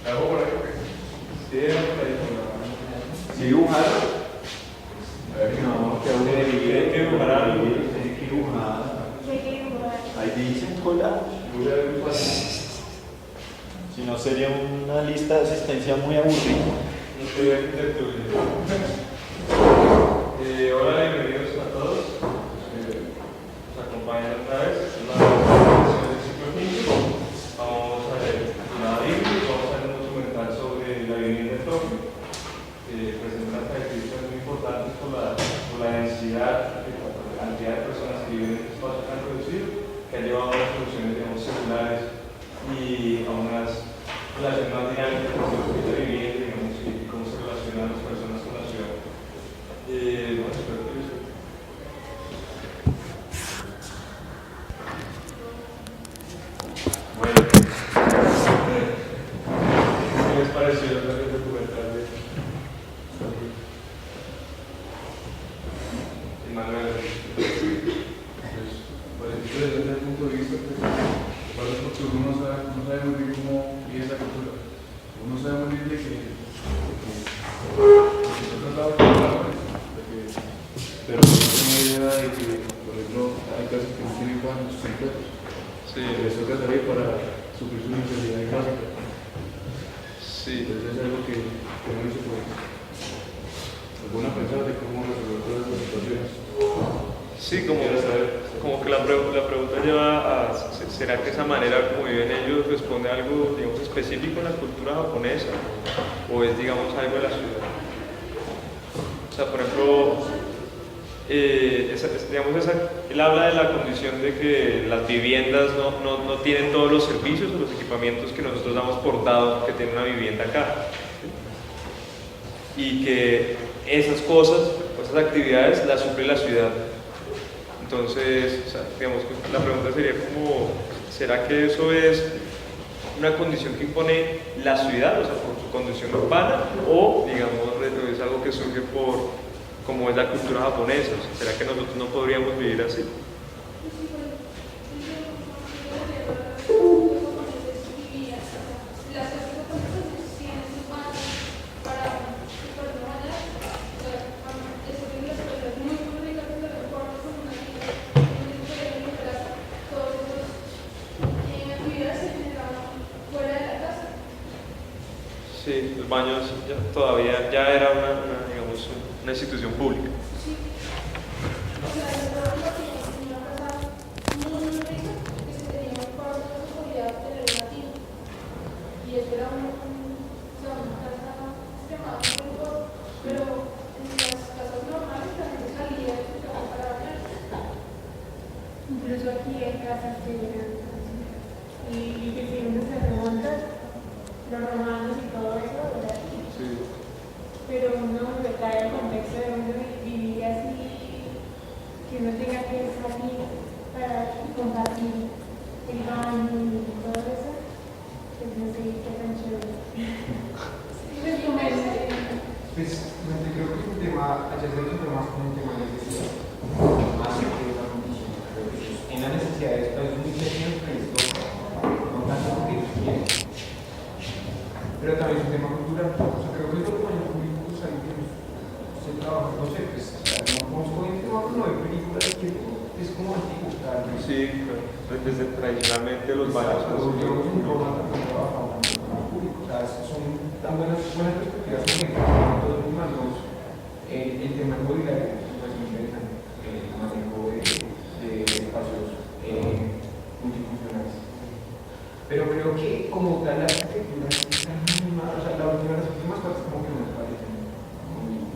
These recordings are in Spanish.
¿Algo por ahí? Sí, ¿Sí dibujar? no, que aún hay que dibujar algo. Hay que dibujar. Ahí dicen collage. Si no sería una lista de asistencia muy aburrida. No estoy arquitectura. Hola, bienvenidos a todos. Nos acompañan otra vez en la presentación del ciclo 5. Vamos a ver una Biblia, vamos a ver un documental sobre la vivienda en Tokio. Presenta características muy importantes por la densidad, por la cantidad de personas que viven en un espacio tan reducido, que ha llevado a unas soluciones, digamos, seculares y a unas relaciones más dinámicas con lo que está viviendo, digamos, y cómo se relacionan las personas con la ciudad. Bueno, espero que les guste. Bueno, ¿qué les pareció el documental de Manuel? Pues desde el punto de vista, porque uno no sabe muy bien cómo vive esa cultura. Uno sabe muy bien de que se trata de pero no tengo idea de que, por ejemplo, hay casos que no tienen baños completos. Sí. Les toca salir para suplir su necesidad básica. Sí. Entonces es algo que no hizo pues buena pensar de cómo resolver todas estas situaciones. Sí, como que la pregunta lleva a, ¿será que esa manera como viven ellos responde a algo, digamos, específico en la cultura japonesa? ¿O es, digamos, algo de la ciudad? O sea, por ejemplo, él habla de la condición de que las viviendas no tienen todos los servicios o los equipamientos que nosotros damos por dado que tiene una vivienda acá. Y que esas cosas, esas actividades las suple la ciudad. Entonces, o sea, digamos que la pregunta sería como, ¿será que eso es una condición que impone la ciudad, o sea, por su condición urbana, o, digamos, es algo que surge por, como es la cultura japonesa? O sea, ¿será que nosotros no podríamos vivir así? Sí, los baños todavía ya era digamos, una institución pública. Incluso aquí hay casas que llegan y que si uno se remonta, los romanos y todo eso, ¿verdad? Sí. Pero uno le trae el contexto de uno vivir así, que uno tenga que salir para compartir el baño y todo eso, pues no sé qué tan chévere. Pues como Pues creo que es un tema, allá se un tema más como un tema de necesidad, más que una condición. Creo que en la necesidad de esto es muy pequeño, pero esto no tanto porque ellos quieren. Pero también es un tema cultural. O sea, creo que los baños públicos ahí que se trabaja, no sé, pues no conozco bien que no hay películas que es como antiguo. Sí, desde tradicionalmente los baños. Yo en Roma también trabajaba en el público. O sea, son tan buenas perspectivas como todos los humanos. El tema inmobiliario es muy interesante. El manejo de espacios multifuncionales. Pero creo que como tal la arquitectura está muy mal, o sea, las últimas cosas como que no me parecen muy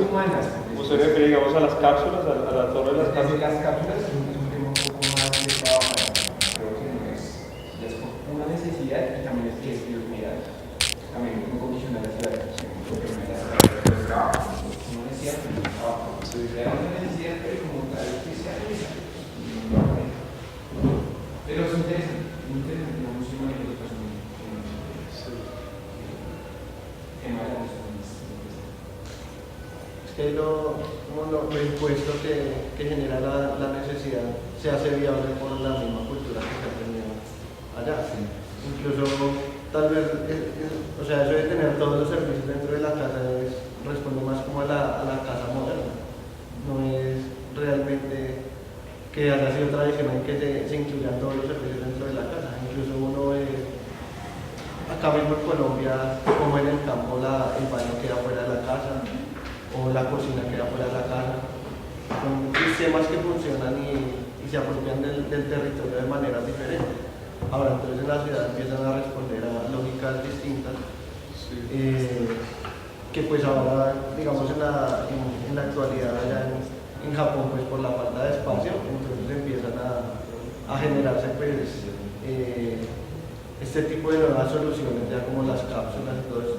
humanas. ¿Cómo se refiere, digamos, a las cápsulas, a la torre de las Desde cápsulas? las cápsulas es un tema un poco más de trabajar. Creo que no es, ya es una necesidad y también es que es prioridad. También muy condicional la ciudad, porque no es la ciudad del trabajo. No es cierto, el trabajo. Es una necesidad, pero como tal que sea necesario. Pero es interesante, no sé muy bien lo que pasa en la Es que como lo impuesto que genera la necesidad se hace viable por la misma cultura que se ha tenido allá. Incluso tal vez, o sea, eso de tener todos los servicios dentro de la casa responde más como a la casa moderna. No es realmente que haya sido tradicional que se incluyan todos los servicios dentro de la casa. Incluso uno acá mismo en Colombia, como en el campo, el baño queda fuera de la casa o la cocina queda fuera de la casa. Son sistemas que funcionan y se apropian del territorio de maneras diferentes. Ahora, entonces en la ciudad empiezan a responder a lógicas distintas, que pues ahora, digamos, en la actualidad allá en Japón, pues por la falta de espacio, entonces empiezan a generarse pues este tipo de nuevas soluciones, ya como las cápsulas y todo eso.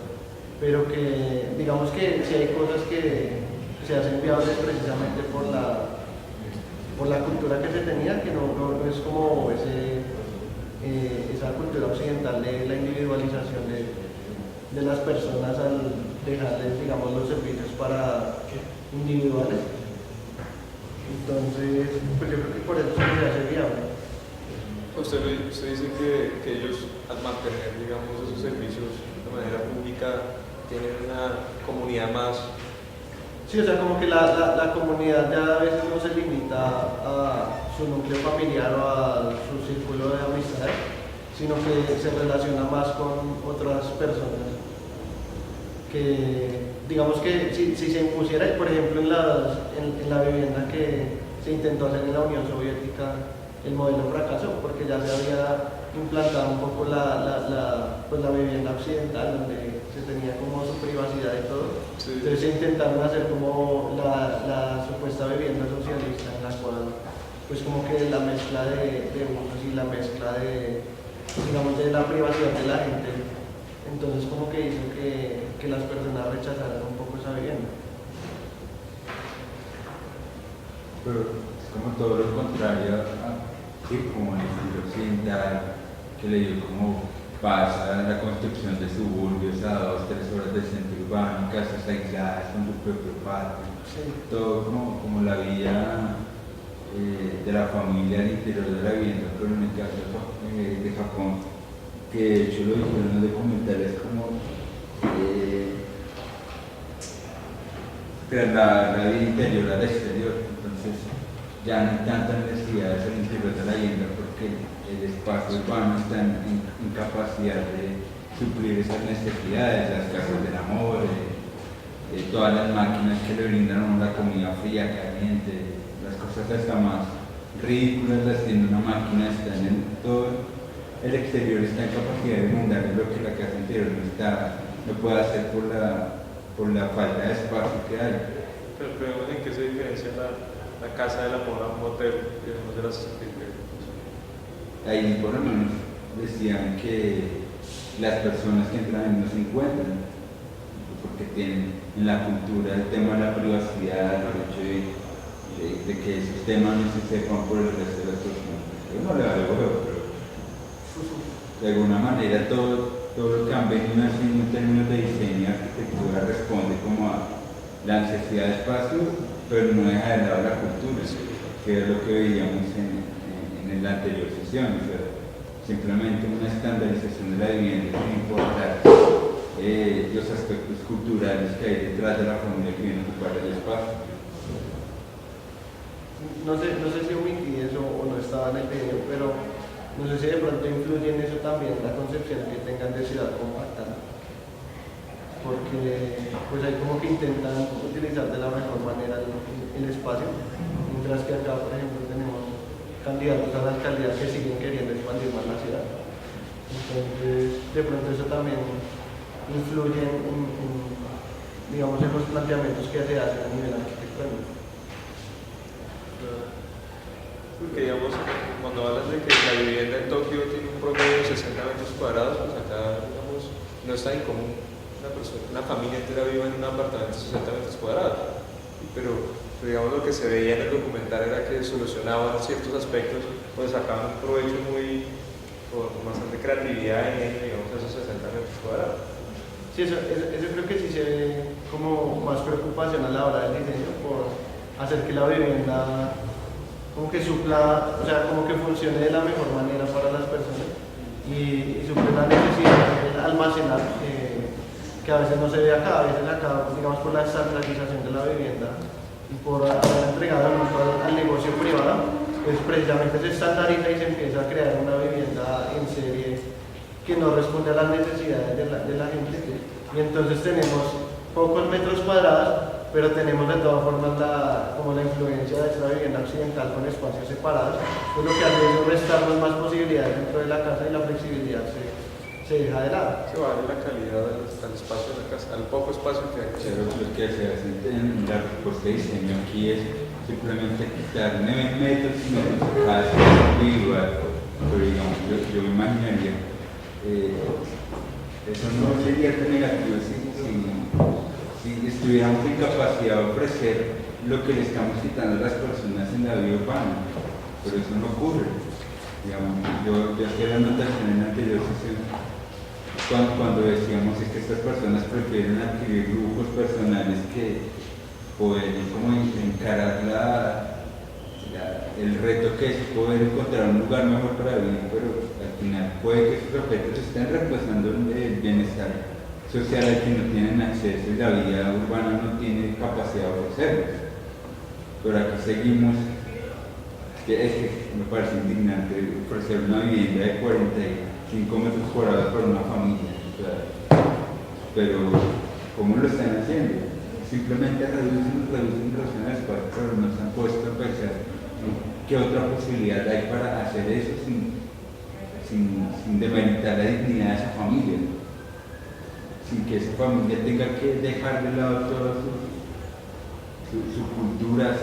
Pero que, digamos que si hay cosas que se hacen viables precisamente por la cultura que se tenía, que no es como esa cultura occidental de la individualización de las personas al dejarles, digamos, los servicios para individuales. Entonces, pues yo creo que por eso se hace viable. Usted dice que ellos, al mantener, digamos, esos servicios de manera pública, tienen una comunidad más. Sí, o sea, como que la comunidad ya a veces no se limita a su núcleo familiar o a su círculo de amistades, sino que se relaciona más con otras personas. Que, digamos que si se impusiera, por ejemplo, en la vivienda que se intentó hacer en la Unión Soviética, el modelo fracasó, porque ya se había implantado un poco pues la vivienda occidental, donde se tenía como su privacidad y todo. Sí. Entonces se intentaron hacer como la supuesta vivienda socialista, en la cual pues como que la mezcla de usos y la mezcla digamos, de la privacidad de la gente, entonces como que hizo que las personas rechazaran un poco esa vivienda. Pero es como todo lo contrario, como en el estilo occidental, que le dio como pasa la construcción de suburbios a 2-3 horas del centro urbano, casas aisladas con su propio patio, todo como la vida de la familia al interior de la vivienda, pero en el caso de Japón, que de hecho lo dijeron en los documentales, como trasladar la vida interior al exterior. Entonces ya no hay tanta necesidad de ser interior de la vivienda porque el espacio urbano está en capacidad de suplir esas necesidades, las casas del amor, todas las máquinas que le brindan a uno la comida fría, caliente, las cosas hasta más ridículas las tiene una máquina, están en todo el exterior, está en capacidad de brindarle lo que la casa interior no puede hacer por la falta de espacio que hay. Pero ¿en qué se diferencia la casa del amor a un hotel, digamos, de las ahí por lo menos decían que las personas que entran no se encuentran, porque tienen en la cultura el tema de la privacidad, el hecho de que esos temas no se sepan por el resto de las personas. Yo no le vale huevo, pero de alguna manera todo lo que han venido haciendo en términos de diseño y arquitectura responde como a la necesidad de espacio, pero no deja de lado la cultura, que es lo que veíamos en la anterior sesión, o sea, simplemente una estandarización de la vivienda sin importar los aspectos culturales que hay detrás de la familia que viene a ocupar el espacio. No sé si omití eso o no estaba en el video, pero no sé si de pronto influye en eso también la concepción que tengan de ciudad compacta, porque pues ahí como que intentan utilizar de la mejor manera el espacio, mientras que acá, por ejemplo, tenemos candidatos a la alcaldía que siguen queriendo expandir más la ciudad. Entonces, de pronto eso también influye digamos, en los planteamientos que se hacen a nivel arquitectónico. Porque, digamos, cuando hablas de que la vivienda en Tokio tiene un promedio de 60 metros cuadrados, pues acá, digamos, no está en común una familia entera viva en un apartamento de 60 metros cuadrados. Pero digamos, lo que se veía en el documental era que solucionaban ciertos aspectos, pues sacaban un provecho con bastante creatividad en, digamos, esos 60 metros cuadrados. Sí, eso creo que sí se ve como más preocupación a la hora del diseño por hacer que la vivienda como que supla, o sea, como que funcione de la mejor manera para las personas y suple la necesidad de almacenar que a veces no se ve acá, a veces acá, digamos, por la estandardización de la vivienda y por haber entregado al negocio privado, pues precisamente se estandariza y se empieza a crear una vivienda en serie que no responde a las necesidades de la gente. Y entonces tenemos pocos metros cuadrados, pero tenemos de todas formas como la influencia de esta vivienda occidental con espacios separados, pues lo que hace es restarnos más posibilidades dentro de la casa y la flexibilidad se deja de lado. Se vale la calidad del espacio de la casa, al poco espacio que hay. Pero lo que se hace en la propuesta de diseño aquí es simplemente quitar 9 metros y metros a cada espacio individual, pero digamos, yo me imaginaría, eso no sería tan negativo si estuviéramos en capacidad de ofrecer lo que le estamos quitando a las personas en la vida urbana, pero eso no ocurre. Digamos, yo hacía la anotación en la anterior sesión cuando decíamos es que estas personas prefieren adquirir lujos personales que poder como encarar el reto que es poder encontrar un lugar mejor para vivir, pero al final puede que esos objetos estén reemplazando el bienestar social al que no tienen acceso y la vida urbana no tiene capacidad de ofrecerlos. Pero aquí seguimos, que me parece indignante ofrecer una vivienda de 45 metros cuadrados para una familia, o sea, pero ¿cómo lo están haciendo? Simplemente reducen el espacio, pero no se han puesto a pensar qué otra posibilidad hay para hacer eso sin demeritar la dignidad de esa familia, sin que esa familia tenga que dejar de lado toda su cultura,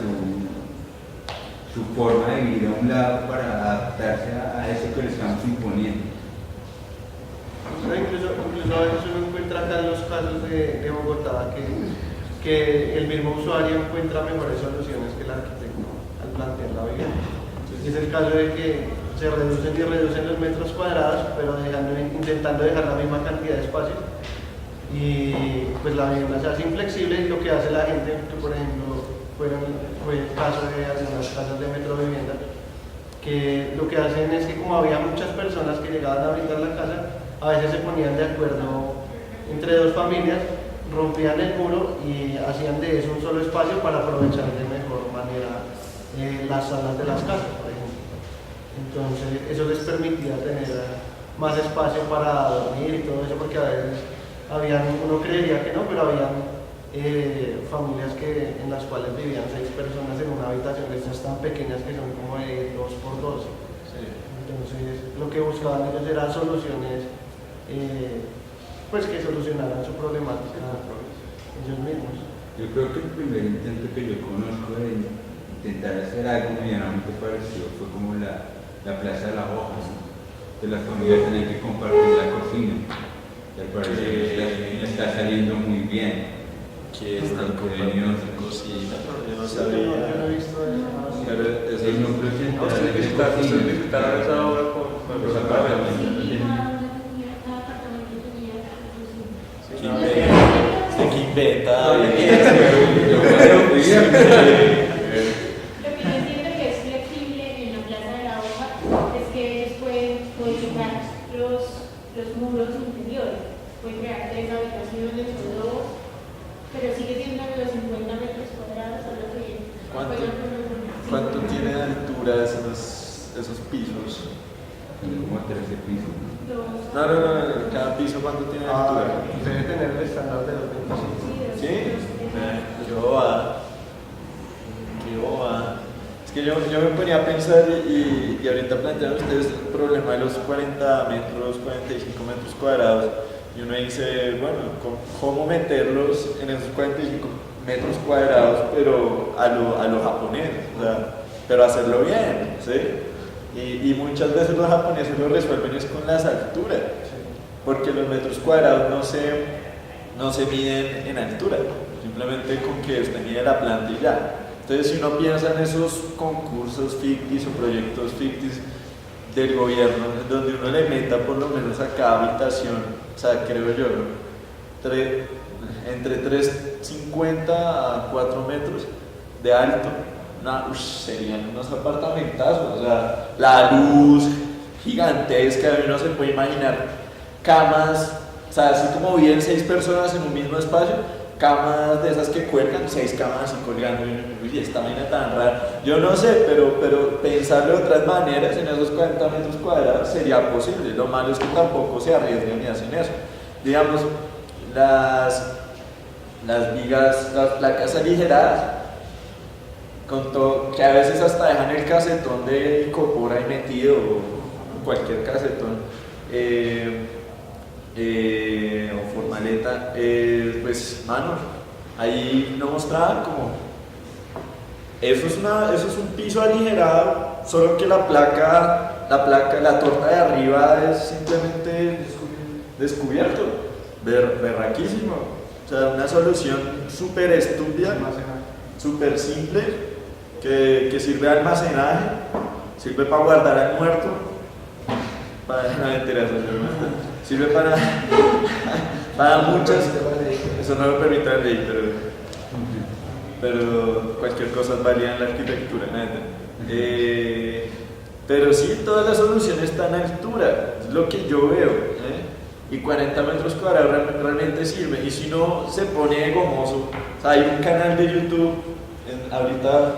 su forma de vivir a un lado para adaptarse a eso que le estamos imponiendo. Incluso a veces uno encuentra acá en los casos de Bogotá que el mismo usuario encuentra mejores soluciones que el arquitecto al plantear la vivienda. Es el caso de que se reducen los metros cuadrados, pero intentando dejar la misma cantidad de espacios. Y pues la vivienda se hace inflexible y lo que hace la gente, que por ejemplo fue el caso de algunas casas de Metro Vivienda, que lo que hacen es que como había muchas personas que llegaban a habitar la casa, a veces se ponían de acuerdo entre dos familias, rompían el muro y hacían de eso un solo espacio para aprovechar de mejor manera las salas de las casas, por ejemplo. Entonces eso les permitía tener más espacio para dormir y todo eso, porque a veces uno creería que no, pero habían familias en las cuales vivían 6 personas en una habitación de estas tan pequeñas que son como de 2x2. Sí. Entonces lo que buscaban ellos eran soluciones pues que solucionaran su problemática ellos mismos. Yo creo que el primer intento que yo conozco de intentar hacer algo medianamente parecido fue como la Plaza de la Hoja, que las familias tenían que compartir la cocina, que al parecer está saliendo muy bien. Que están compartiendo cocina, yo no sabía. Yo no he visto eso. Pero eso El núcleo central Ustedes de visitaron esa obra con los apartamentos. ¿Qué inventa? Lo que yo siento que es flexible en la Plaza de la Hoja es que ellos pueden modificar los muros interiores, pueden crear 3 habitaciones o 2, pero sigue siendo de los 50 metros cuadrados, solo que ¿Cuánto tiene de altura esos pisos? como 13 pisos. No, cada piso ¿cuánto tiene de altura? Debe tener el estándar de 2.25. ¿Sí? Qué bobada. Es que yo me ponía a pensar y ahorita plantean ustedes el problema de los 40 metros, 45 metros cuadrados. Y uno dice, bueno, ¿cómo meterlos en esos 45 metros cuadrados, pero a lo japonés? O sea, pero hacerlo bien, ¿sí? Y muchas veces los japoneses lo resuelven es con las alturas, porque los metros cuadrados no se miden en altura, simplemente con que usted mide la planta y ya. Entonces, si uno piensa en esos concursos ficticios o proyectos ficticios del gobierno, donde uno le meta por lo menos a cada habitación, o sea, creo yo, ¿no? Entre 3,50 a 4 metros de alto, serían unos apartamentazos, o sea, la luz gigantesca, uno se puede imaginar camas, o sea, así como viven 6 personas en un mismo espacio, camas de esas que cuelgan, 6 camas así colgando, y esta vaina tan rara. Yo no sé, pero pensarlo de otras maneras en esos 40 metros cuadrados sería posible. Lo malo es que tampoco se arriesgan y hacen eso. Digamos, las vigas, las placas aligeradas, con todo, que a veces hasta dejan el casetón de icopor ahí metido, o cualquier casetón. O formaleta, pues mano, ahí no mostraban como eso es un piso aligerado, solo que la torta de arriba es simplemente descubierto, berraquísimo, o sea, una solución súper estúpida, súper simple, que sirve de almacenaje, sirve para guardar al muerto, sirve para muchas, eso no lo permite la ley, pero cualquier cosa es válida en la arquitectura, pero sí, todas las soluciones están a altura, es lo que yo veo, y 40 metros cuadrados realmente sirve, y si no se pone gomoso, o sea, hay un canal de YouTube, ahorita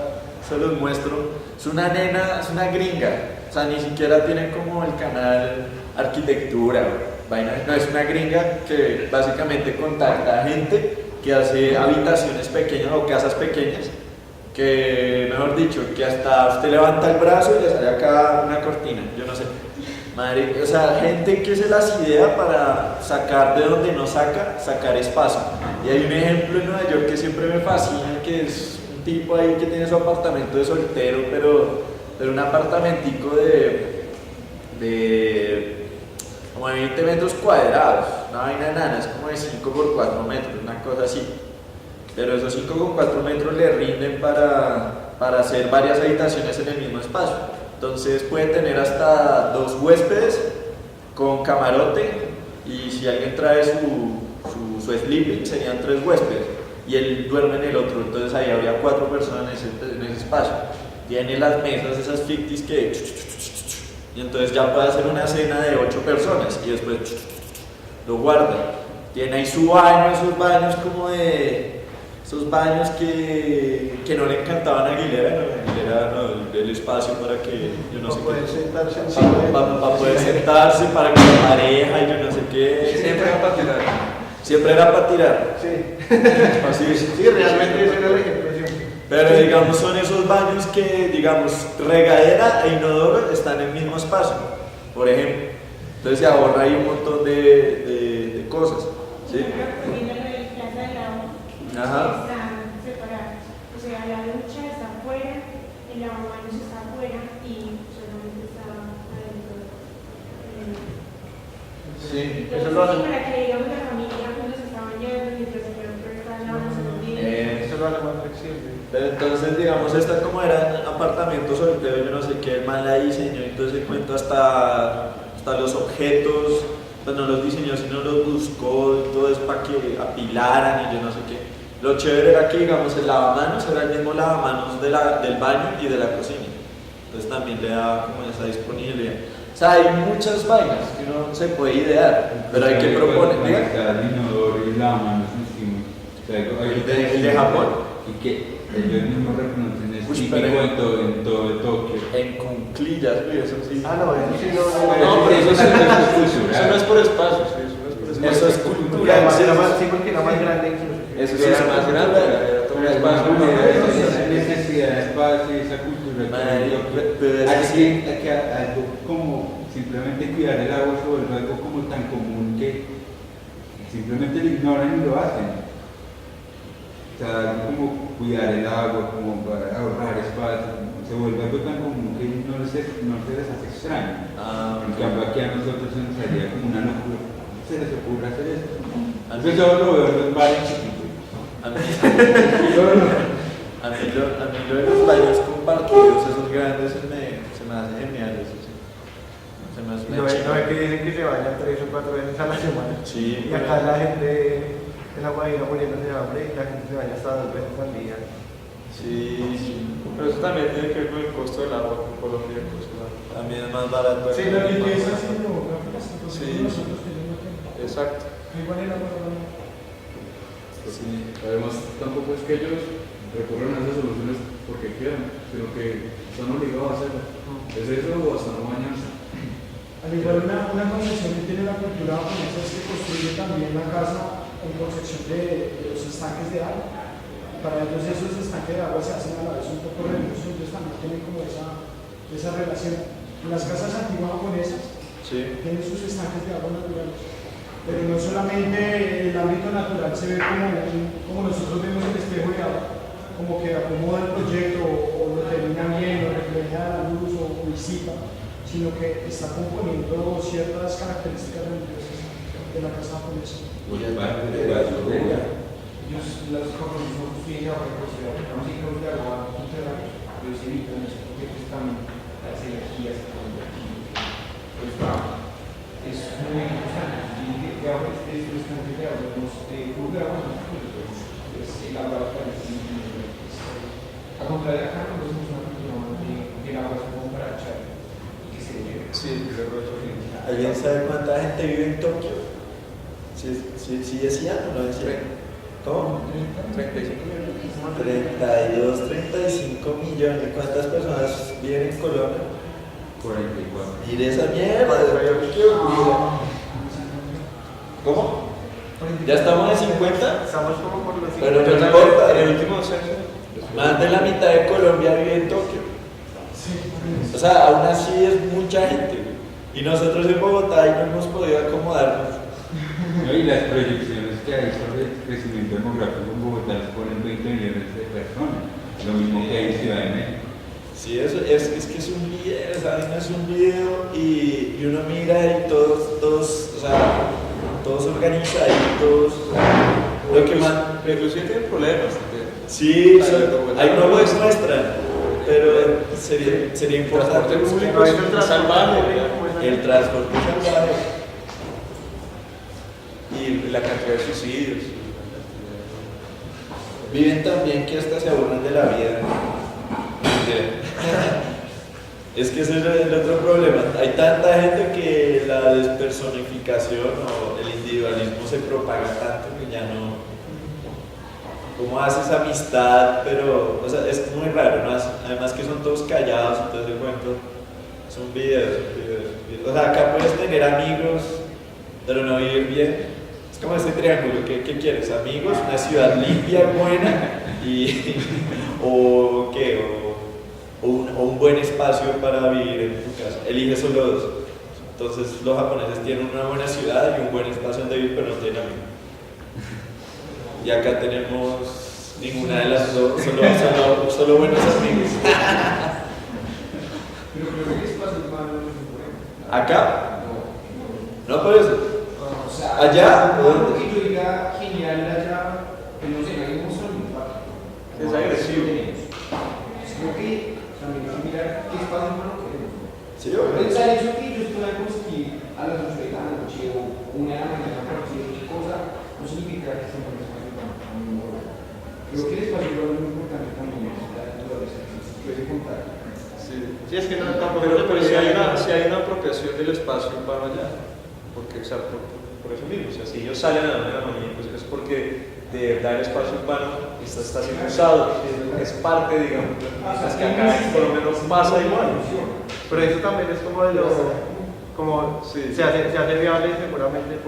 se los muestro, es una nena, es una gringa, o sea, ni siquiera tiene como el canal arquitectura, no, es una gringa que básicamente contacta a gente que hace habitaciones pequeñas o casas pequeñas, que mejor dicho, que hasta usted levanta el brazo y le sale acá una cortina, yo no sé, madre, o sea, gente que se las idea para sacar de donde no sacar espacio. Y hay un ejemplo en Nueva York que siempre me fascina, que es un tipo ahí que tiene su apartamento de soltero, pero un apartamentico de como de 20 metros cuadrados, una vaina nana, es como de 5 por 4 metros, una cosa así. Pero esos 5 por 4 metros le rinden para hacer varias habitaciones en el mismo espacio. Entonces puede tener hasta 2 huéspedes con camarote, y si alguien trae su sleeping serían 3 huéspedes y él duerme en el otro, entonces ahí habría 4 personas en ese espacio. Tiene las mesas esas fictis y entonces ya puede hacer una cena de 8 personas y después lo guarda. Tiene ahí su baño, esos baños como esos baños que no le encantaban a Aguilera, el espacio para que yo no sé qué, para poder sentarse, para que la pareja y yo no sé qué. Siempre era para tirar. Siempre era para tirar. Sí. Así es. Sí, realmente ese era el ejemplo siempre. Pero digamos son esos baños que, digamos, regadera e inodoro están en el mismo espacio, por ejemplo. Entonces se ahorra ahí un montón de cosas. ¿Sí? Ajá. Están separados, o sea, la ducha está afuera, el lavamanos está afuera y solamente está adentro. Sí, Entonces, eso lo hace. para que digamos la familia cuando se está bañando mientras el otro está lavándose los dientes. Eso lo hace más flexible. Pero entonces, digamos, esta como era apartamento soltero, yo no sé qué, el man la diseñó, entonces cuento hasta los objetos, pues no los diseñó, sino los buscó, todo es para que apilaran y yo no sé qué. Lo chévere era que, digamos, el lavamanos era el mismo lavamanos del baño y de la cocina. Entonces también le da como esa disponibilidad. O sea, hay muchas vainas que uno se puede idear, pero hay que proponer. El inodoro y lavamanos encima. O sea, ¿El de Japón? Y que ellos mismos reconocen es Uy, típico pero- en todo Tokio. En cunclillas, güey, eso sí. Ah, no, eso sí, no. No, pero eso es cultural. Eso no es por espacio, sí, eso no es por espacio. Eso es Y cultural. además Sí, era más, sí, porque era más grande incluso. Eso sí Era es más cultural. grande, era todo un espacio. Esa necesidad de espacio, esa cultura que Madre, hay en Tokio, pero es hace que que algo como simplemente cuidar el agua se vuelve algo como tan común que simplemente lo ignoran y lo hacen. O sea, algo como cuidar el agua, como para ahorrar espacio, se vuelve algo tan común que no se les hace extraño. En cambio aquí a nosotros se nos haría como una locura. ¿Cómo se les ocurre hacer eso? Entonces yo lo veo en los bares chiquitos. a mí lo de los baños compartidos, esos grandes, se me hace genial. Eso sí. Se me hace No es que dicen que se bañan 3 o 4 veces a la semana. Sí, Y acá la gente en la Guajira muriéndose de hambre y la gente se baña hasta 2 veces al día. Sí, Pero eso también tiene que ver con el costo del agua en Colombia. Pues, también es más barato. Sí, La no, limpieza cinematográfica, Sí. nosotros tenemos que. exacto. Igual en la palabra. Sí. Además, tampoco es que ellos recurran a esas soluciones porque quieran, sino que están obligados a hacerlo. ¿Es eso o hasta no bañarse? Al igual una concepción que tiene la cultura japonesa es que construye también la casa en concepción de los estanques de agua. Para ellos esos estanques de agua se hacen a la vez un poco religiosos, entonces también tienen como esa relación. En las casas antiguas japonesas tienen sus estanques de agua naturales, pero no solamente el ámbito natural se ve como nosotros vemos el espejo de agua, como que acomoda el proyecto o lo termina bien, o refleja la luz o disipa, sino que está componiendo ciertas características religiosas de la casa japonesa. Muy parte de la historia. Ellos las compromisos construyen ahora por ciudad, estamos ciclos de agua subterráneos, ellos evitan eso porque pues también las energías que pues es muy importante. Y de agua es estanque de agua, nos curva de agua, pues el agua parece a contrario acá no somos una cultura de agua como para echar y que se lleve. Sí, ¿Alguien sabe cuánta gente vive en Tokio? ¿Sí decían o no decían? ¿Cómo? 35 millones. 32, 35 millones. ¿Cuántas personas viven en Colombia? 44. Mire esa mierda de Tokio. ¿Cómo? ¿Ya estamos en 50? Estamos como por los Pero no Pero importa. en el último censo, Más de la mitad de Colombia vive en Tokio. O sea, aún así es mucha gente. Y nosotros en Bogotá y no hemos podido acomodarnos. No, y las proyecciones que hay sobre el crecimiento demográfico en Bogotá les ponen 20 millones de personas, lo mismo que hay en Ciudad de México. Sí, es que es un video, ¿saben? Es un video y uno mira y todos, o sea, todos organizaditos. Lo que más. inclusive tienen problemas. Sí, ahí no lo muestran, pero sería importante. Transporte público es salvaje. El transporte salvaje. Y la cantidad de suicidios. Viven también que hasta se aburren de la vida. Es que ese es el otro problema. Hay tanta gente que la despersonificación o el individualismo se propaga tanto que ya no. ¿Cómo haces amistad? Pero, o sea, es muy raro, ¿no? Además que son todos callados y todo ese cuento. Son videos. O sea, acá puedes tener amigos, pero no vivir bien. Es como ese triángulo. ¿Qué quieres? ¿Amigos? ¿Una ciudad limpia, buena? ¿O qué? O un buen espacio para vivir en tu casa. Elige solo dos. Entonces los japoneses tienen una buena ciudad y un buen espacio donde vivir, pero no tienen amigos. Y acá tenemos ninguna de las dos, solo buenos amigos. Pero creo que es para el humano no es bueno. ¿Acá? No por eso. O sea, ¿Allá? algo que yo diga genial allá, que no sé, nadie muestra el impacto. Es agresivo. Creo que también hay que mirar qué espacio humano queremos. Sí, O obvio. sea, el hecho de que yo estoy aquí a las 8 de la noche o 1 de la mañana para cualquier cosa, no significa que sea un espacio humano. Creo que el espacio humano es muy importante también, la naturaleza, se puede contar. Sí, es que no tampoco. Pero si hay una apropiación del espacio urbano allá, porque, o sea, por eso mismo, o sea, si ellos salen a la 1 de la mañana, pues es porque de verdad el espacio urbano está siendo usado, es parte, digamos, es que acá por lo menos pasa igual. Pero eso también es como de lo. Como Sí. se hace viable seguramente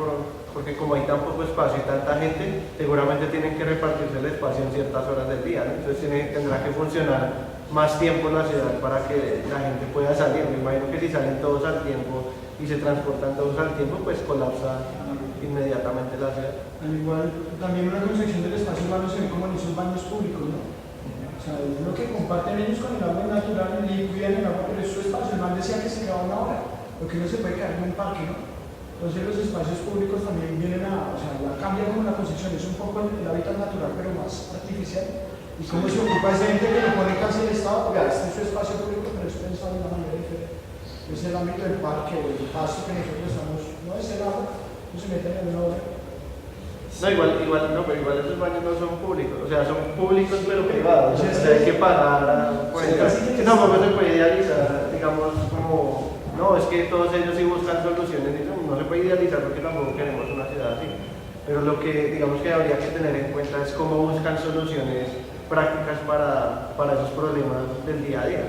porque como hay tan poco espacio y tanta gente, seguramente tienen que repartirse el espacio en ciertas horas del día, ¿no? Entonces tendrá que funcionar más tiempo en la ciudad para que la gente pueda salir. Me imagino que si salen todos al tiempo y se transportan todos al tiempo, pues colapsa inmediatamente la ciudad. Al igual, también una concepción del espacio urbano se ve como en esos baños públicos, ¿no? O sea, es lo que comparten ellos con el agua natural y cuidan el agua, pero es su espacio. El man decía que se quedaba 1 hora, lo que no se puede quedar en un parque, ¿no? Entonces los espacios públicos también vienen o sea, la cambian como la concepción, es un poco el hábitat natural, pero más artificial. Y cómo se ocupa esa gente que lo pone casi el Estado, vea, este es su espacio público, pero es pensado de una manera diferente. Es el ámbito del parque o el pasto que nosotros estamos, no es el agua, no se meten en una hora. No, pero igual esos baños no son públicos, o sea, son públicos pero privados, o sea, hay que pagar por entrar. Tampoco se puede idealizar, digamos, como, no, es que todos ellos sí buscan soluciones, y no se puede idealizar porque tampoco queremos una ciudad así. Pero lo que, digamos, que habría que tener en cuenta es cómo buscan soluciones prácticas para esos problemas del día a día.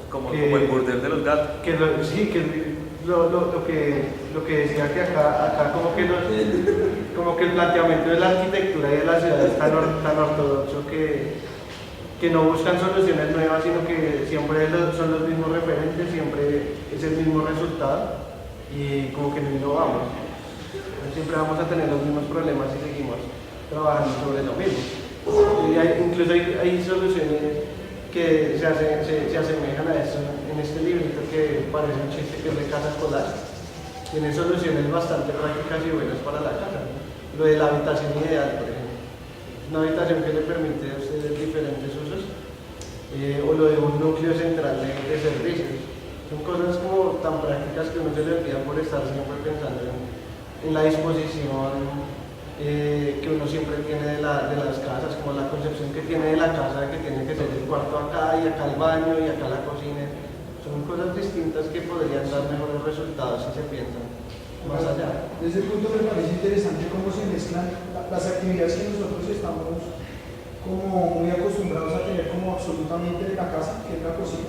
Como el burdel de los gatos. Sí, lo que decía que acá como que el planteamiento de la arquitectura y de la ciudad es tan ortodoxo que no buscan soluciones nuevas, sino que siempre son los mismos referentes, siempre es el mismo resultado y como que no innovamos. Siempre vamos a tener los mismos problemas si seguimos trabajando sobre lo mismo. Y incluso hay soluciones que se asemejan a eso en este librito que parece un chiste, que es de casa escolar. Tiene soluciones bastante prácticas y buenas para la casa. Lo de la habitación ideal, por ejemplo. Una habitación que le permite a ustedes diferentes usos. O lo de un núcleo central de servicios. Son cosas como tan prácticas que uno se le olvida por estar siempre pensando en la disposición que uno siempre tiene de las casas, como la concepción que tiene de la casa, que tiene que ser el cuarto acá y acá el baño y acá la cocina. Son cosas distintas que podrían dar mejores resultados si se piensan más allá. Desde el punto me parece interesante cómo se mezclan las actividades que nosotros estamos como muy acostumbrados a tener como absolutamente de la casa, que es la cocina,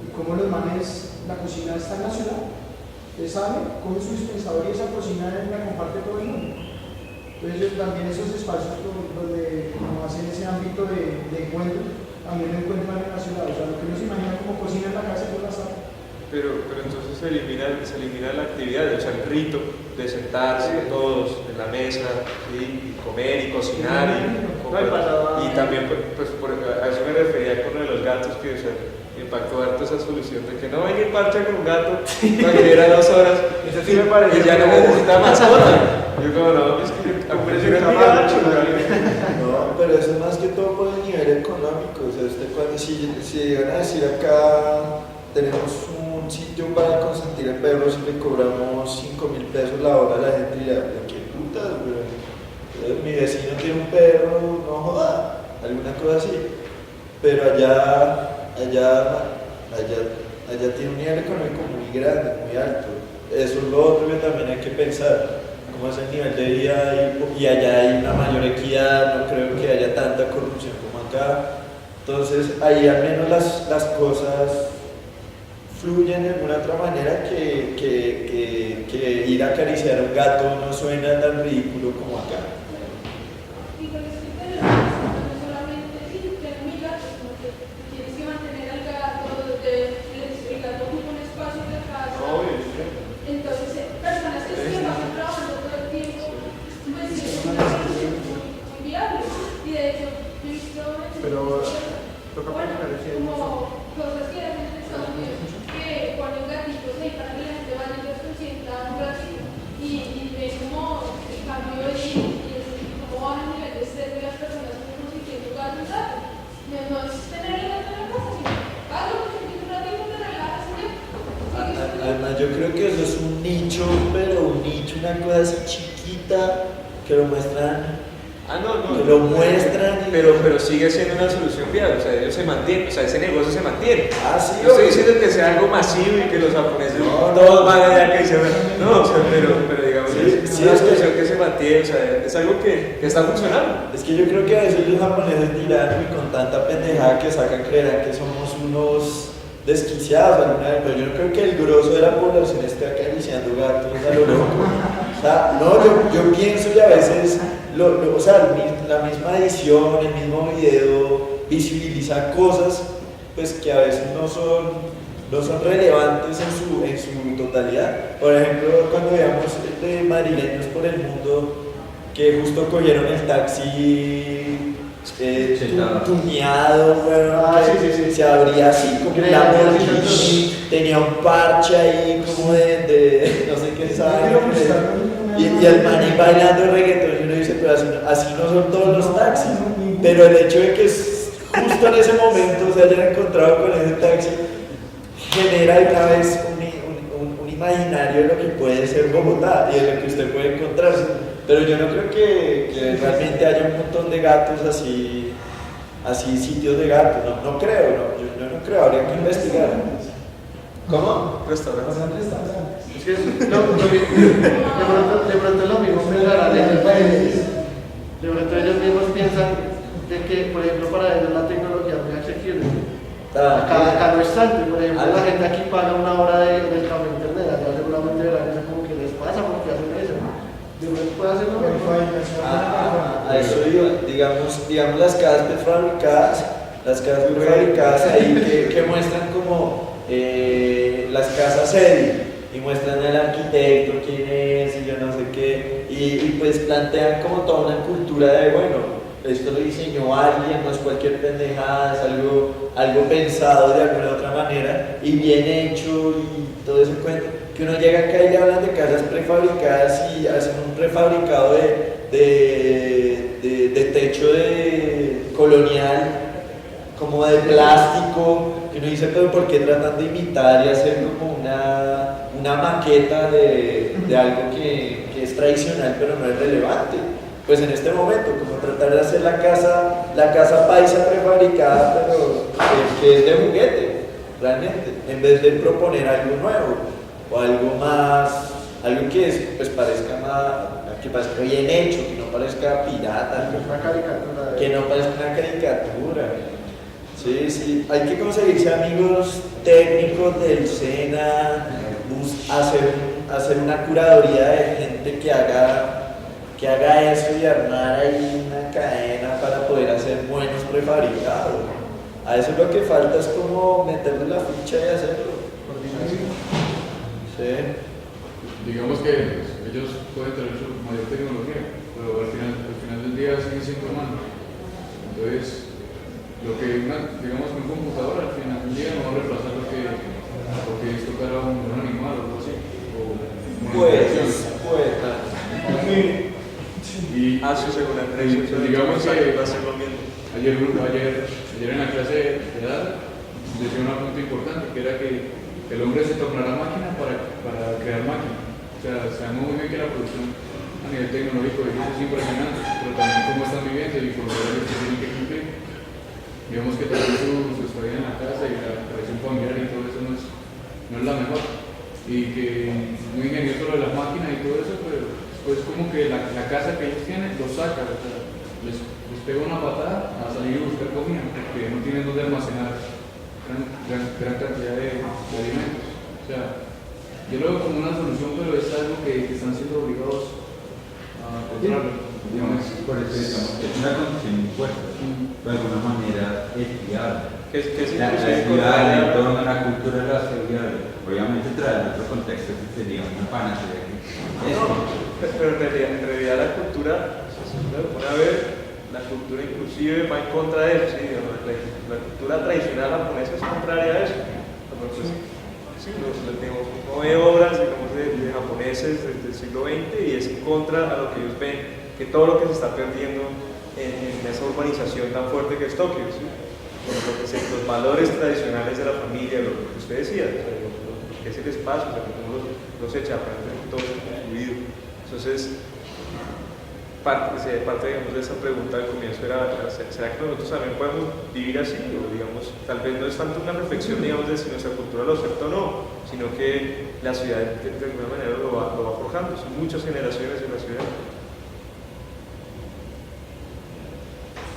y cómo los manes, la cocina está en la ciudad. Ustedes saben, cogen su dispensador y esa cocina la comparte todo el mundo. Entonces también esos espacios donde como hacen ese ámbito de encuentro, también lo encuentran en la ciudad. O sea, lo que uno se imagina como cocina en la casa, pues la sabe. Pero entonces se elimina la actividad, o sea, el rito de sentarse todos en la mesa, ¿sí? Y comer y cocinar y también pues a eso me refería con lo de los gatos, que o sea, me impactó harto esa solución de que no venga y parcha con un gato para que diera 2 horas Eso sí me parece y ya no necesita mascota. Yo como no, es que No, pero eso es más que todo por el nivel económico. O sea, si llegan a decir acá tenemos un sitio para consentir el perro, si le cobramos 5.000 pesos la hora a la gente, dirá, ¿qué putas, güey? Mi vecino tiene un perro, no joda, alguna cosa así. Pero allá tiene un nivel económico muy grande, muy alto. Eso es lo otro que también hay que pensar. Cómo es el nivel de vida y allá hay una mayor equidad, no creo que haya tanta corrupción como acá. Entonces ahí al menos las cosas fluyen de alguna otra manera que ir a acariciar a un gato no suena tan ridículo como acá. Y con este tema, no solamente tener mi gato, sino que tienes que mantener al gato, el gato ocupa un espacio de casa. Entonces, personas que se van trabajando todo el tiempo, pues es una solución muy viable. Y de hecho, yo he visto como cosas que hacen en Estados Unidos, que ponen gatitos ahí para que la gente vaya y los consienta un ratito y ven como el cambio y cómo baja el nivel de estrés de las personas que consienten gato un rato. No es tener el gato en la casa, sino hazlo, consentir un ratito, te relajas y ya. Además yo creo que eso es un nicho, pero un nicho, una cosa así chiquita que lo muestran. Que lo muestran. Pero sigue siendo una solución viable, o sea, ellos se mantienen, o sea, ese negocio se mantiene. Sí, no estoy diciendo que sea algo masivo y que los japoneses todos van allá que dicen, no, o sea, pero digamos, es una solución que se mantiene, o sea, es algo que está funcionando. Es que yo creo que a veces los japoneses dirán y con tanta pendejada que sacan creerán que somos unos desquiciados alguna vez, pero yo no creo que el grosso de la población esté acariciando gatos a lo loco. O sea, no, yo pienso y a veces, o sea, la misma edición, el mismo video visibiliza cosas pues que a veces no son relevantes en su totalidad. Por ejemplo, cuando veamos de madrileños por el mundo que justo cogieron el taxi tuneado, bueno, se abría así como un Lamborghini, tenía un parche ahí como de no sé qué sabe, y el man ahí bailando reggaetón y uno dice, pero así no son todos los taxis, pero el hecho de que justo en ese momento se hayan encontrado con ese taxi genera una vez un imaginario de lo que puede ser Bogotá y de lo que usted puede encontrarse. Pero yo no creo que realmente haya un montón de gatos así sitios de gatos, no creo, yo no creo, habría que investigar. ¿Cómo? Restaurantes. Es que de pronto lo mismo pensarán en el país. De pronto ellos mismos piensan de que, por ejemplo, para ellos la tecnología es muy asequible. Acá no es tanto, por ejemplo, la gente aquí paga una hora del cable internet, allá seguramente verán eso como que les pasa porque hacen eso. De pronto puede hacer lo mismo. A eso digo, digamos las casas prefabricadas ahí que muestran como las casas EDI y muestran al arquitecto quién es y yo no sé qué y pues plantean como toda una cultura de bueno, esto lo diseñó alguien, no es cualquier pendejada, es algo pensado de alguna otra manera y bien hecho y todo ese cuento. Que uno llega acá y le hablan de casas prefabricadas y hacen un prefabricado de techo de colonial, como de plástico, que uno dice, pero ¿por qué tratan de imitar y hacer como una maqueta de algo que es tradicional pero no es relevante? Pues en este momento, como tratar de hacer la casa paisa prefabricada, pero que es de juguete, realmente, en vez de proponer algo nuevo o algo más, algo que pues parezca bien hecho, que no parezca pirata, que no parezca una caricatura. Sí, hay que conseguirse amigos técnicos del SENA, hacer una curaduría de gente que haga eso y armar ahí una cadena para poder hacer buenos prefabricados. A eso lo que falta es como meterle la ficha y hacerlo. Sí. Digamos que ellos pueden tener su mayor tecnología, pero al final del día siguen siendo humanos. Entonces, digamos que un computador al final del día no va a reemplazar lo que es tocar a un animal o algo así. Y según la empresa, digamos que va a ser lo mismo. ayer en la clase de edad decía un punto importante, que era que el hombre se tornará máquina para crear máquinas. O sea, sabemos muy bien que la producción a nivel tecnológico de ellos es impresionante, pero también cómo están viviendo y con los horarios que tienen que cumplir. Digamos que también su estadía en la casa y la tradición familiar y todo eso no es la mejor. Y que muy ingenioso lo de las máquinas y todo eso, pero pues como que la casa que ellos tienen los saca, o sea, les pega una patada a salir y buscar comida, porque no tienen donde almacenar gran cantidad de alimentos. O sea, yo lo veo como una solución, pero es algo que están siendo obligados a encontrarlo. Por eso digamos que es una condición impuesta, de alguna manera es viable. La ciudad, el entorno, la cultura de la ciudad, obviamente trae otro contexto que sería una panacea. Pero en realidad la cultura, si uno lo pone a ver, la cultura inclusive va en contra de eso, ¿sí? La cultura tradicional japonesa es contraria a eso. Sí, uno ve obras digamos, de japoneses del siglo XX y es en contra a lo que ellos ven, que todo lo que se está perdiendo en esa urbanización tan fuerte que es Tokio, ¿sí? Los valores tradicionales de la familia, lo que usted decía, lo que es el espacio, o sea, cómo los echa, aparentemente todo es construido. Entonces, parte digamos, de esa pregunta al comienzo era, ¿será que nosotros también podemos vivir así? O digamos, tal vez no es tanto una reflexión digamos, de si nuestra cultura lo acepta o no, sino que la ciudad de alguna manera lo va forjando, son muchas generaciones en la ciudad.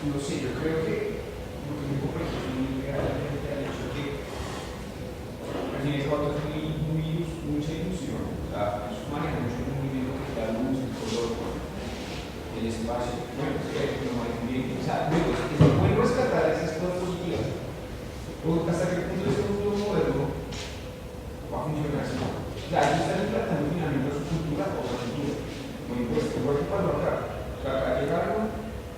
No sé, yo creo que lo que me ocurre es muy realmente al hecho de que al fin y al cabo es mucha ilusión, o sea, es maneja mucho el movimiento que da luz, el color, el espacio, bueno, lo manejan bien, o sea, luego, es bueno rescatar esas cosas positivas, o hasta qué punto este mundo moderno va a funcionar así. O sea, ellos están tratando finalmente su cultura o su cultura, muy impuesto, igual que para acá, o sea, acá llegaron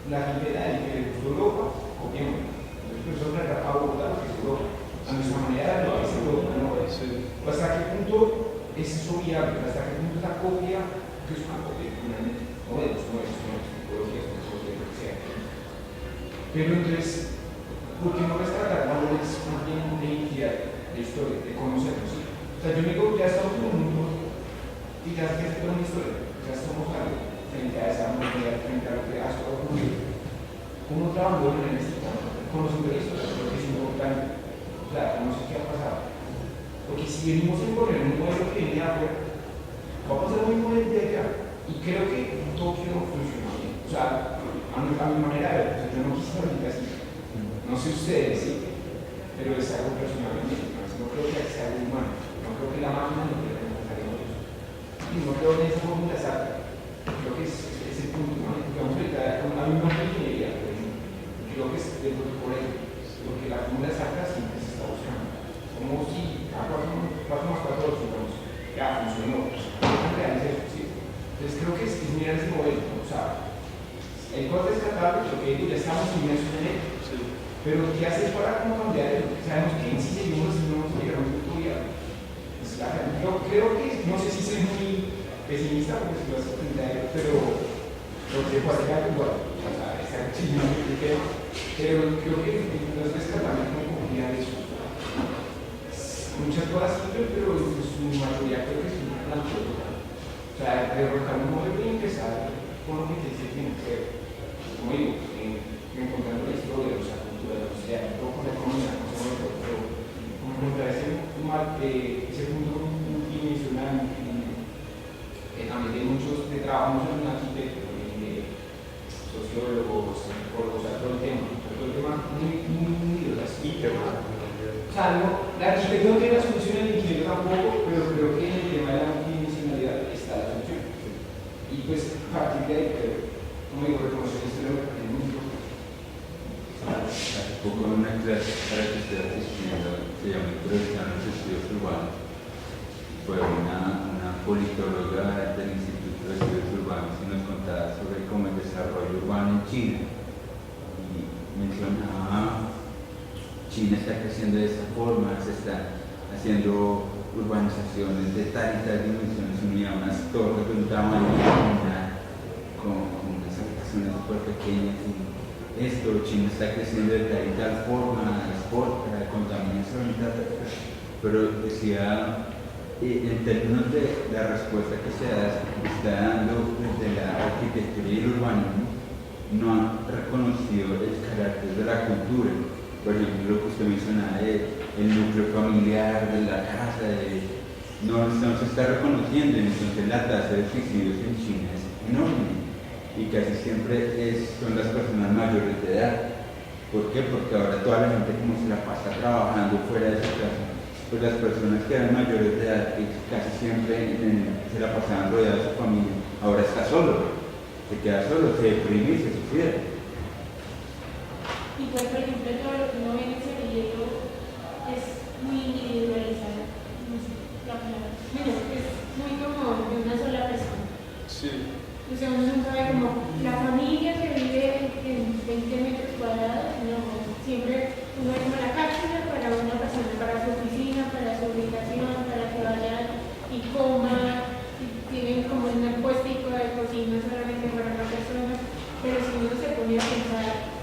la gente de ahí que le gustó Europa, copiamos. Entonces, eso es a Bogotá, lo que es Europa. A nuestra manera de lo que es Europa, ¿no? ¿Hasta qué punto es eso viable? ¿Hasta qué punto esa copia, que es una copia, finalmente? No es psicología, es una copia, lo que sea. Pero entonces, ¿por qué no rescatar valores más bien de identidad, de historia, de conocernos? ¿Sí? O sea, yo me digo, ya estamos en un mundo y ya se queda una historia, ya estamos frente a esa mujer, frente a lo que ha ocurrido. ¿Cómo trabajó en este tema? Conociendo la historia, creo que es importante. O sea, no sé qué ha pasado. Porque si venimos a imponer un modelo que viene de afuera, va a pasar lo mismo desde allá. Y creo que Tokio no funciona bien. O sea, a mi manera de ver, o sea, yo no quise ahorita así. No sé ustedes, sí, pero es algo personalmente. No creo que sea algo humano. No creo que la máquina no quiera comenzar en ellos. Y no creo en esa fórmula exacta. Creo que es ese punto, ¿no? Digamos ahorita hay una ingeniería, por ejemplo. Creo que es de por ello. Porque la fórmula exacta siempre se está buscando. Como si a 4 más 4, digamos, ya funcionó. Entonces creo que es mirar ese modelo, ¿no? O sea, el corte descartable, lo que digo, ya estamos inmersos en él. Sí. Pero ¿qué haces para cómo cambiar eso? Sabemos que si seguimos así no vamos a llegar a un punto viable. Yo creo que, no sé si soy muy pesimista porque si lo hace frente, pero lo que puede ser igual. O sea, está chido, pero creo que no es descartable cómo confiar eso. Muchas cosas simples, pero su mayoría creo que es una plantilla. O sea, derrocar un modelo y empezar con lo que te dice que tiene que ver. Como digo, encontrando la historia, o sea, cultura, o sea, un poco la economía, no sé, pero encontrar ese punto multidimensional, también de muchos, de trabajo, muchos en arquitectos, sociólogos, psicólogos, o sea, todo el tema muy así. O sea, la arquitectura no tiene la solución, el ingeniero tampoco, pero creo que en el tema de la multidimensionalidad está la solución. Y pues, a partir de ahí, como digo, reconocer esto es lo que tenemos mucho. Hace poco en una clase para que esté asistiendo, se llama Introducción a los Estudios Urbanos. Fue una politóloga del Instituto de Estudios Urbanos y nos contaba sobre cómo el desarrollo urbano en China. Y mencionaba, China está creciendo de esta forma, se están haciendo urbanizaciones de tal y tal dimensiones, unía unas torres de un tamaño con unas habitaciones súper pequeñas. Esto, China está creciendo de tal y tal forma, exporta, contaminación y tal, pero decía, en términos de la respuesta que se está dando desde la arquitectura y el urbanismo, no han reconocido el carácter de la cultura. Por ejemplo, lo que usted mencionaba, el núcleo familiar de la casa, no se está reconociendo, entonces la tasa de suicidios en China es enorme. Y casi siempre son las personas mayores de edad. ¿Por qué? Porque ahora toda la gente como se la pasa trabajando fuera de su casa, pues las personas que eran mayores de edad y casi siempre se la pasaban rodeadas de su familia, ahora está solo, se queda solo, se deprime y se suicida. Y pues por ejemplo todo lo que uno ve en ese proyecto es muy individualizado, no sé, la palabra. Bueno, es muy como de una sola persona. Sí. O sea, uno nunca ve como la familia que vive en 20 metros cuadrados, no, siempre uno ve como la cápsula para una persona, para su oficina, para su habitación, para que vaya y coma, y tienen como un puestico de cocina solamente para una persona, pero si uno se pone a pensar,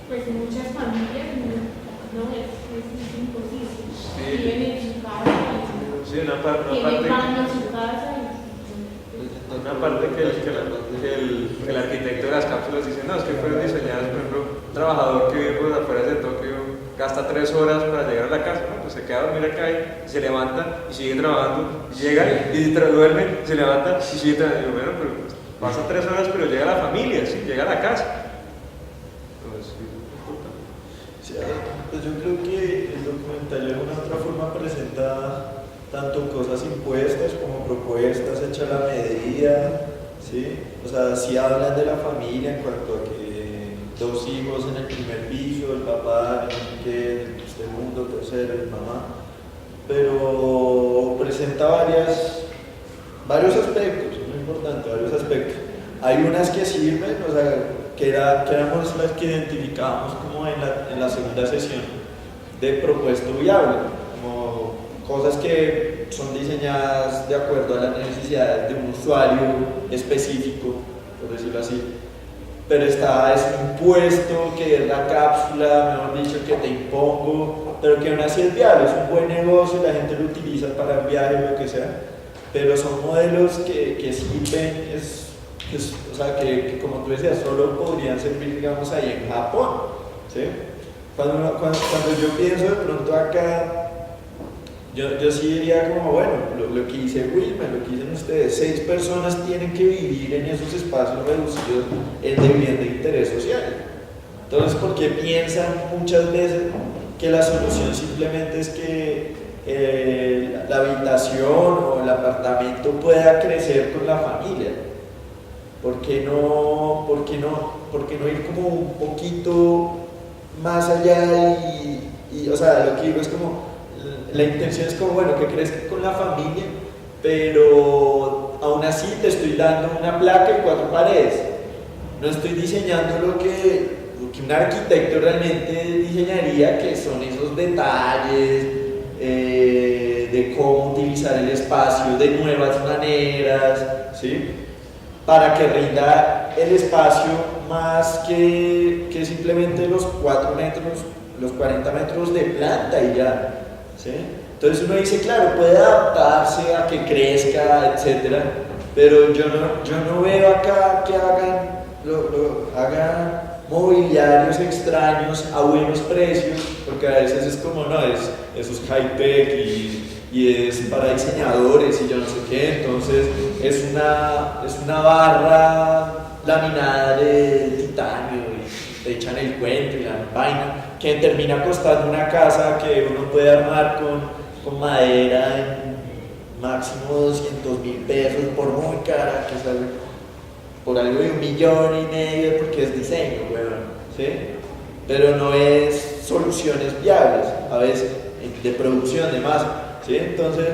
pues muchas familias no es imposible, viven en su casa, tienen baño en su casa. Una parte que el arquitecto de las cápsulas dice, no, es que fueron diseñadas, por ejemplo, un trabajador que vive por las afueras de Tokio gasta 3 horas para llegar a la casa, ¿no? Pues se queda a dormir acá y se levanta y sigue trabajando, y llega y duerme, se levanta y sigue trabajando. Bueno, pero pasa 3 horas, pero llega a la familia, ¿sí? Llega a la casa. Entonces, sí, pues yo creo que el documental de alguna otra forma presenta tanto cosas impuestas como propuestas hechas a la medida, ¿sí? O sea, sí hablan de la familia en cuanto a que 2 hijos en el primer piso, el papá, que el segundo, tercero, el mamá, pero presenta varios aspectos, es muy importante, varios aspectos. Hay unas que sirven, o sea, que éramos las que identificábamos como en la segunda sesión de propuesto viable, como cosas que son diseñadas de acuerdo a las necesidades de un usuario específico, por decirlo así. Pero es un puesto que es la cápsula, mejor dicho, que te impongo, pero que aún así es viable, es un buen negocio, la gente lo utiliza para un viaje o lo que sea. pero son modelos que sirven, o sea, que como tú decías, solo podrían servir, digamos, ahí en Japón, ¿sí? Cuando yo pienso de pronto acá, yo sí diría como, bueno, lo que dice Wilmer, lo que dicen ustedes, 6 personas tienen que vivir en esos espacios reducidos de vivienda de interés social. Entonces, ¿por qué piensan muchas veces que la solución simplemente es que la habitación o el apartamento pueda crecer con la familia? ¿Por qué no ir como un poquito más allá y o sea, lo que digo es como, la intención es como, bueno, que crezca con la familia, pero aún así te estoy dando una placa y 4 paredes. No estoy diseñando lo que un arquitecto realmente diseñaría, que son esos detalles de cómo utilizar el espacio de nuevas maneras, ¿sí? Para que rinda el espacio más que simplemente los 4 metros, los 40 metros de planta y ya, ¿sí? Entonces uno dice, claro, puede adaptarse a que crezca, etcétera, pero yo no veo acá que hagan mobiliarios extraños a buenos precios, porque a veces es como, no, eso es high-tech y es para diseñadores y yo no sé qué, entonces es una barra laminada de titanio y te echan el cuento y la vaina, que termina costando una casa que uno puede armar con madera en máximo 200.000 pesos, por muy cara que sale, por algo de 1,5 millones, porque es diseño, ¿sí? Pero no es soluciones viables, a veces, de producción de masa, ¿sí? Entonces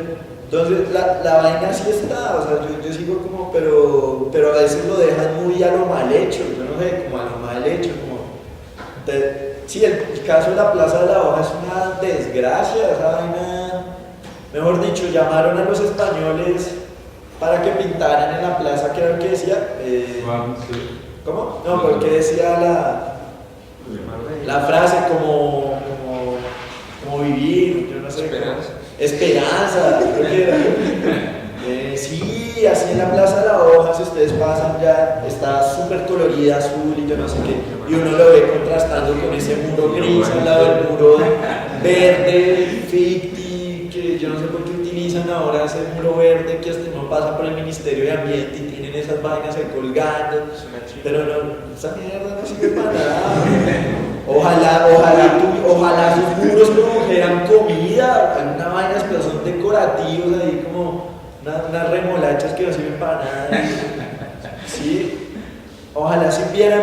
la vaina sí está, o sea, yo sigo como, pero a veces lo dejan muy a lo mal hecho, yo no sé, como a lo mal hecho, como... Sí, el caso de la Plaza de la Hoja es una desgracia, esa vaina, mejor dicho, llamaron a los españoles para que pintaran en la plaza, que era lo que decía, ¿cómo? No, porque decía la frase como vivir, yo no sé. Esperanza, creo que era. Sí, así en la Plaza de la Hoja, si ustedes pasan ya, está súper colorida, azul y yo no sé qué, y uno lo ve contrastando con ese muro gris al lado del muro verde, ficti, que yo no sé por qué utilizan ahora ese muro verde que hasta no pasa por el Ministerio de Ambiente y tienen esas vainas ahí colgando, pero no, esa mierda no sirve para nada. Ojalá sus muros produjeran comida, alguna vainas, pero son decorativos ahí como unas remolachas que no sirven para nada. Sí, ojalá sirvieran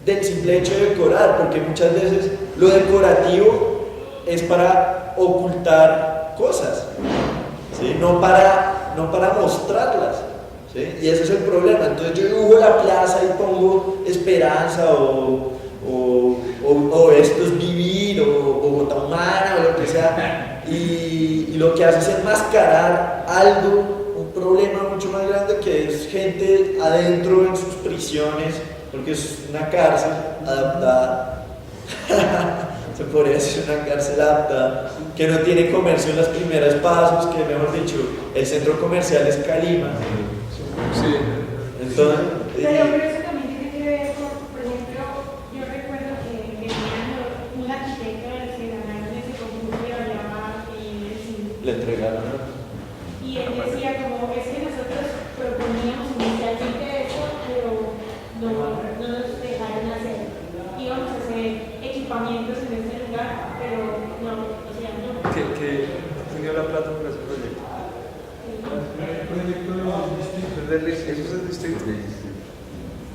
del simple hecho de decorar, porque muchas veces lo decorativo es para ocultar cosas, ¿sí? no para mostrarlas, ¿sí? Y ese es el problema. Entonces yo dibujo la plaza y pongo esperanza o esto es vivir o Bogotá humana o lo que sea, y lo que hace es enmascarar algo, un problema mucho más grande, que es gente adentro en sus prisiones, porque es una cárcel adaptada se podría decir una cárcel adaptada, que no tiene comercio en las primeras pasos, que mejor dicho, el centro comercial es Calima. Sí. Entonces, pero eso también tiene que ver con, por ejemplo, yo recuerdo que venían un arquitecto al que ganaron ese concurso y lo llamaban le entregaron. y él decía como, es que nosotros proponíamos inicialmente eso, pero no nos dejaron hacer. Íbamos a hacer equipamientos en este lugar, pero no, o sea, no. ¿Qué dio la plata por ese proyecto? El proyecto de los distritos. ¿Eso es el distrito?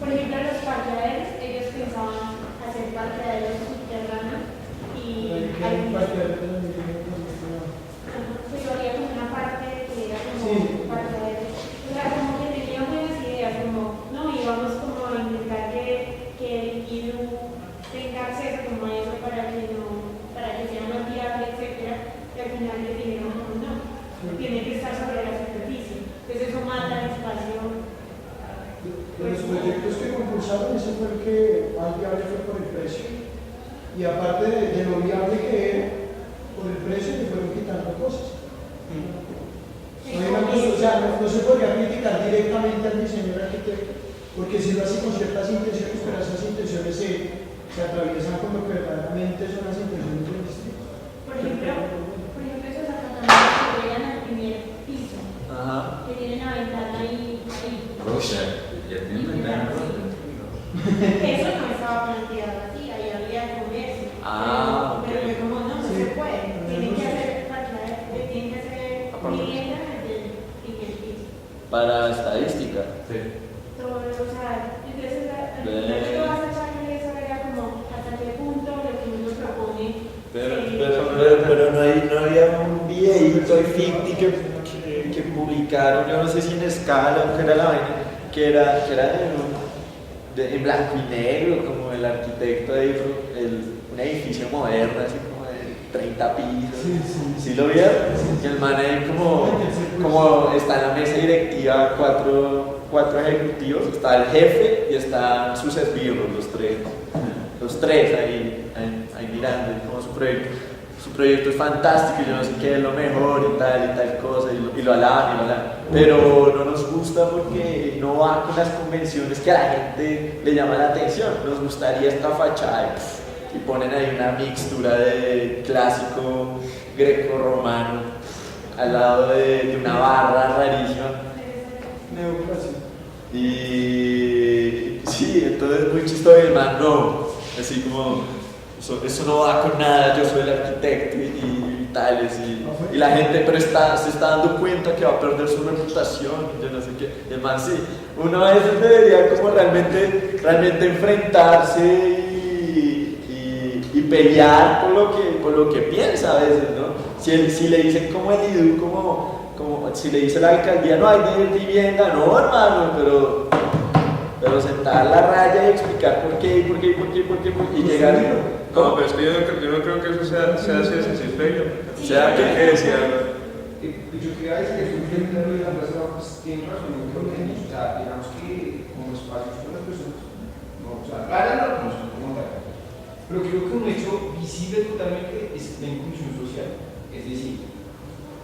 Por ejemplo, los parqueaderos, ellos pensaban hacer parqueaderos subterráneos y hay pues había como una parte que era como parqueaderos. O sea, como que tenían buenas ideas, como, no, íbamos como a intentar que el IDU tenga acceso como a eso para que sea más viable, etcétera, y al final le dijeron como no, tiene que estar sobre la superficie. Entonces eso mata el espacio. De los proyectos que concursaron, ese fue el que más viable fue por el precio. Y aparte de lo viable que era, por el precio le fueron quitando cosas. No hay una construcción sea, no se podría criticar directamente al diseñador arquitecto, porque si lo hace con ciertas intenciones, pero esas intenciones se atraviesan con lo que verdaderamente son las intenciones del distrito. Por ejemplo, esos apartamentos que llegan al primer piso, Ajá. que tienen la ventana ahí. Rosa, ya tiene ventana rosa. Eso no estaba planteado así, ahí había comercio. Ah, pero ok. fue como no Sí. se puede. Tienen que hacer vivienda desde el primer piso. Para estadística. Sí. Todo, o sea, entonces Ve. lo que vas a echar en eso era como hasta qué punto lo que uno propone. Pero no había un videíto de Ficti que publicaron, yo no sé si en Escala o qué era la vaina, que era en blanco y negro, como el arquitecto de un edificio moderno, así como de 30 pisos. ¿Sí lo vieron? Que el man ahí como está en la mesa directiva, cuatro ejecutivos, está el jefe y están sus esbirros, los tres ahí mirando como su proyecto. Su proyecto es fantástico, yo no sé qué es lo mejor y tal cosa, y lo alaban, pero no nos gusta porque no va con las convenciones que a la gente le llama la atención. Nos gustaría esta fachada y ponen ahí una mixtura de clásico greco-romano al lado de una barra rarísima. Neoclásico. Y sí, entonces muy chistoso y el man no, así como eso no va con nada, yo soy el arquitecto y tales y la gente pero se está dando cuenta que va a perder su reputación, yo no sé qué, y el man sí, uno a veces debería como realmente enfrentarse y pelear por lo que piensa a veces, ¿no? Si le dicen como el IDU, como si le dice la alcaldía no hay de vivienda, no hermano, pero sentar la raya y explicar por qué y llegar No, pero es que yo no creo que eso sea así de sencillo. ¿Sea qué? ¿Qué decía? Yo quería decir que es un la plaza, pues tiene razón, yo creo que o sea, digamos que como espacios con las personas, no, o sea, no lo conozco como tal, pero creo que un hecho visible totalmente es la inclusión social, es decir,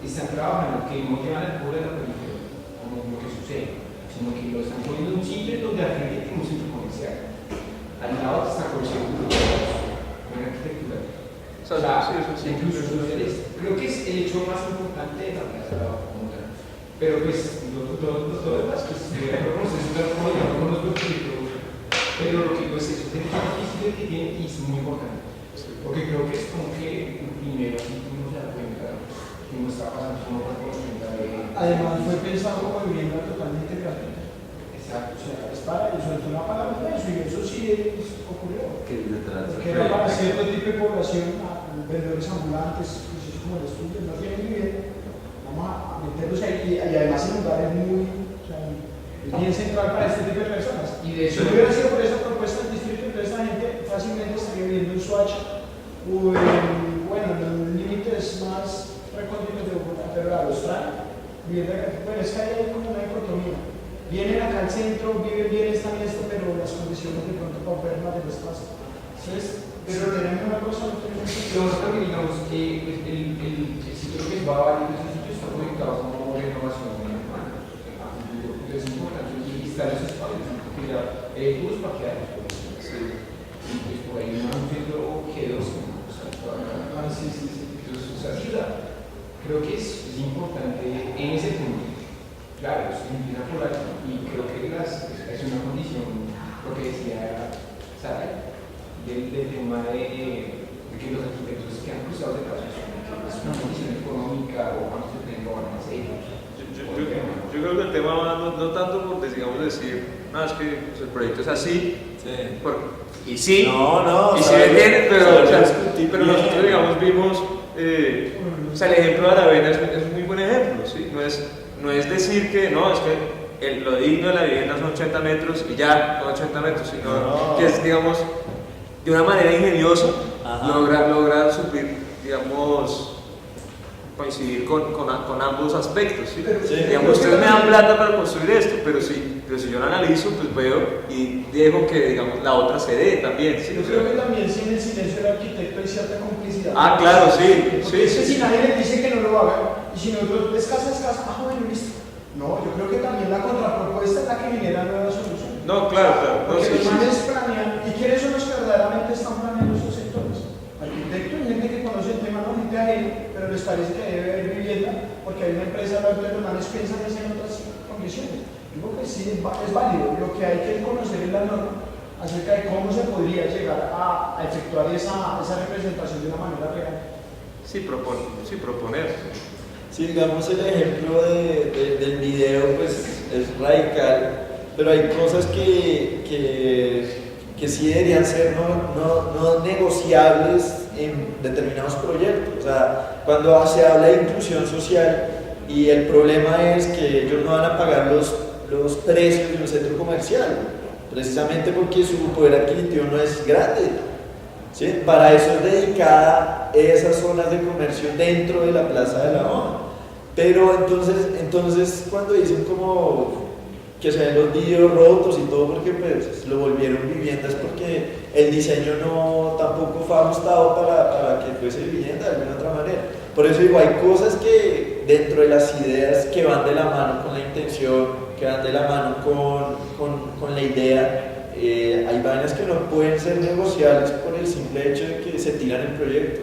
están trabajando que no llevan el poder de la periferia, como lo que sucede, sino que lo están poniendo en un sitio donde al frente tiene un centro comercial, al lado está con seguro, con arquitectura. O sea, incluso creo que es el hecho más importante de la plaza como tal. Pero pues, lo demás, pues, no sé, no conozco el proyecto, pero lo que pues eso es el más difícil que tiene y es muy importante. Porque creo que es como que primero así uno se da cuenta que no está pasando como una cosa de... Además fue pensado como vivienda totalmente gratuita. Exacto. O sea, es para, y suelto una palabra de eso, y eso sí ocurrió. Que detrás Porque era para cierto tipo de población, a vendedores ambulantes, pues, como el estudio, no tienen vivienda, vamos a meterlos ahí, y además en lugares muy, o sea, bien central para este tipo de personas. Y de hecho, Si no hubiera sido por esa propuesta del distrito, entonces la gente fácilmente estaría viviendo en Soacha o en, bueno, en los límites más recónditos de Bogotá, pero a los traen, vivienda, bueno, es que hay como una dicotomía. Vienen acá al centro, viven bien, están en esto, pero las condiciones de pronto paupérrimas del espacio. Entonces, pero tenemos una cosa, no tenemos pero también digamos que el sitio que va a varios sitios está proyectado como renovación urbana. Es importante y estar en esos espacios, porque ya puros parqueados. Y pues por ahí no han centro G2, entonces, o sea, ciudad. Creo que es importante en ese punto. Claro, eso empieza por ahí y creo que es una condición, lo que decía Sara, del tema de que los arquitectos que han cruzado de paso es una condición económica o cuánto se tenga van a hacer. Yo creo que el tema va no tanto por, digamos, decir, no, es que pues, el proyecto es así, y sí, no, y sí me entienden, pero nosotros, digamos, vimos, o sea, el ejemplo de Aravena es un muy buen ejemplo, ¿sí? No es decir que, no, es que lo digno de la vivienda son 80 metros y ya, son 80 metros, sino que es, digamos, de una manera ingeniosa, logra suplir, digamos, coincidir con ambos aspectos, ¿sí? Digamos, ustedes me dan plata para construir esto, pero si yo lo analizo, pues veo y dejo que, digamos, la otra se dé también, ¿sí? Yo creo que también si en el silencio del arquitecto hay cierta complicidad. Claro, sí. Porque es que si nadie les dice que no lo hagan, y si nosotros es casa, bueno, listo. una contrapropuesta es la que genera nuevas soluciones. No, claro. No, Porque sí, los sí. manes planean, ¿y quiénes son los que verdaderamente están planeando esos sectores? Arquitectos y gente que conoce el tema, no gente ajena, pero les parece que debe haber vivienda porque hay una empresa, los manes piensan en otras condiciones. Digo que sí, es válido, lo que hay que conocer es la norma acerca de cómo se podría llegar a efectuar esa representación de una manera real. Sí, proponer. Sí, digamos el ejemplo del video pues es radical, pero hay cosas que sí deberían ser no negociables en determinados proyectos. O sea, cuando se habla de inclusión social y el problema es que ellos no van a pagar los precios de un centro comercial, precisamente porque su poder adquisitivo no es grande. ¿Sí? Para eso es dedicada esas zonas de comercio dentro de la Plaza de la ONU. Pero entonces cuando dicen como que se ven los vidrios rotos y todo porque pues lo volvieron viviendas porque el diseño tampoco fue ajustado para que fuese vivienda de alguna otra manera. Por eso digo, hay cosas que dentro de las ideas que van de la mano con la intención, que van de la mano con la idea, hay vainas que no pueden ser negociables por el simple hecho de que se tiran el proyecto.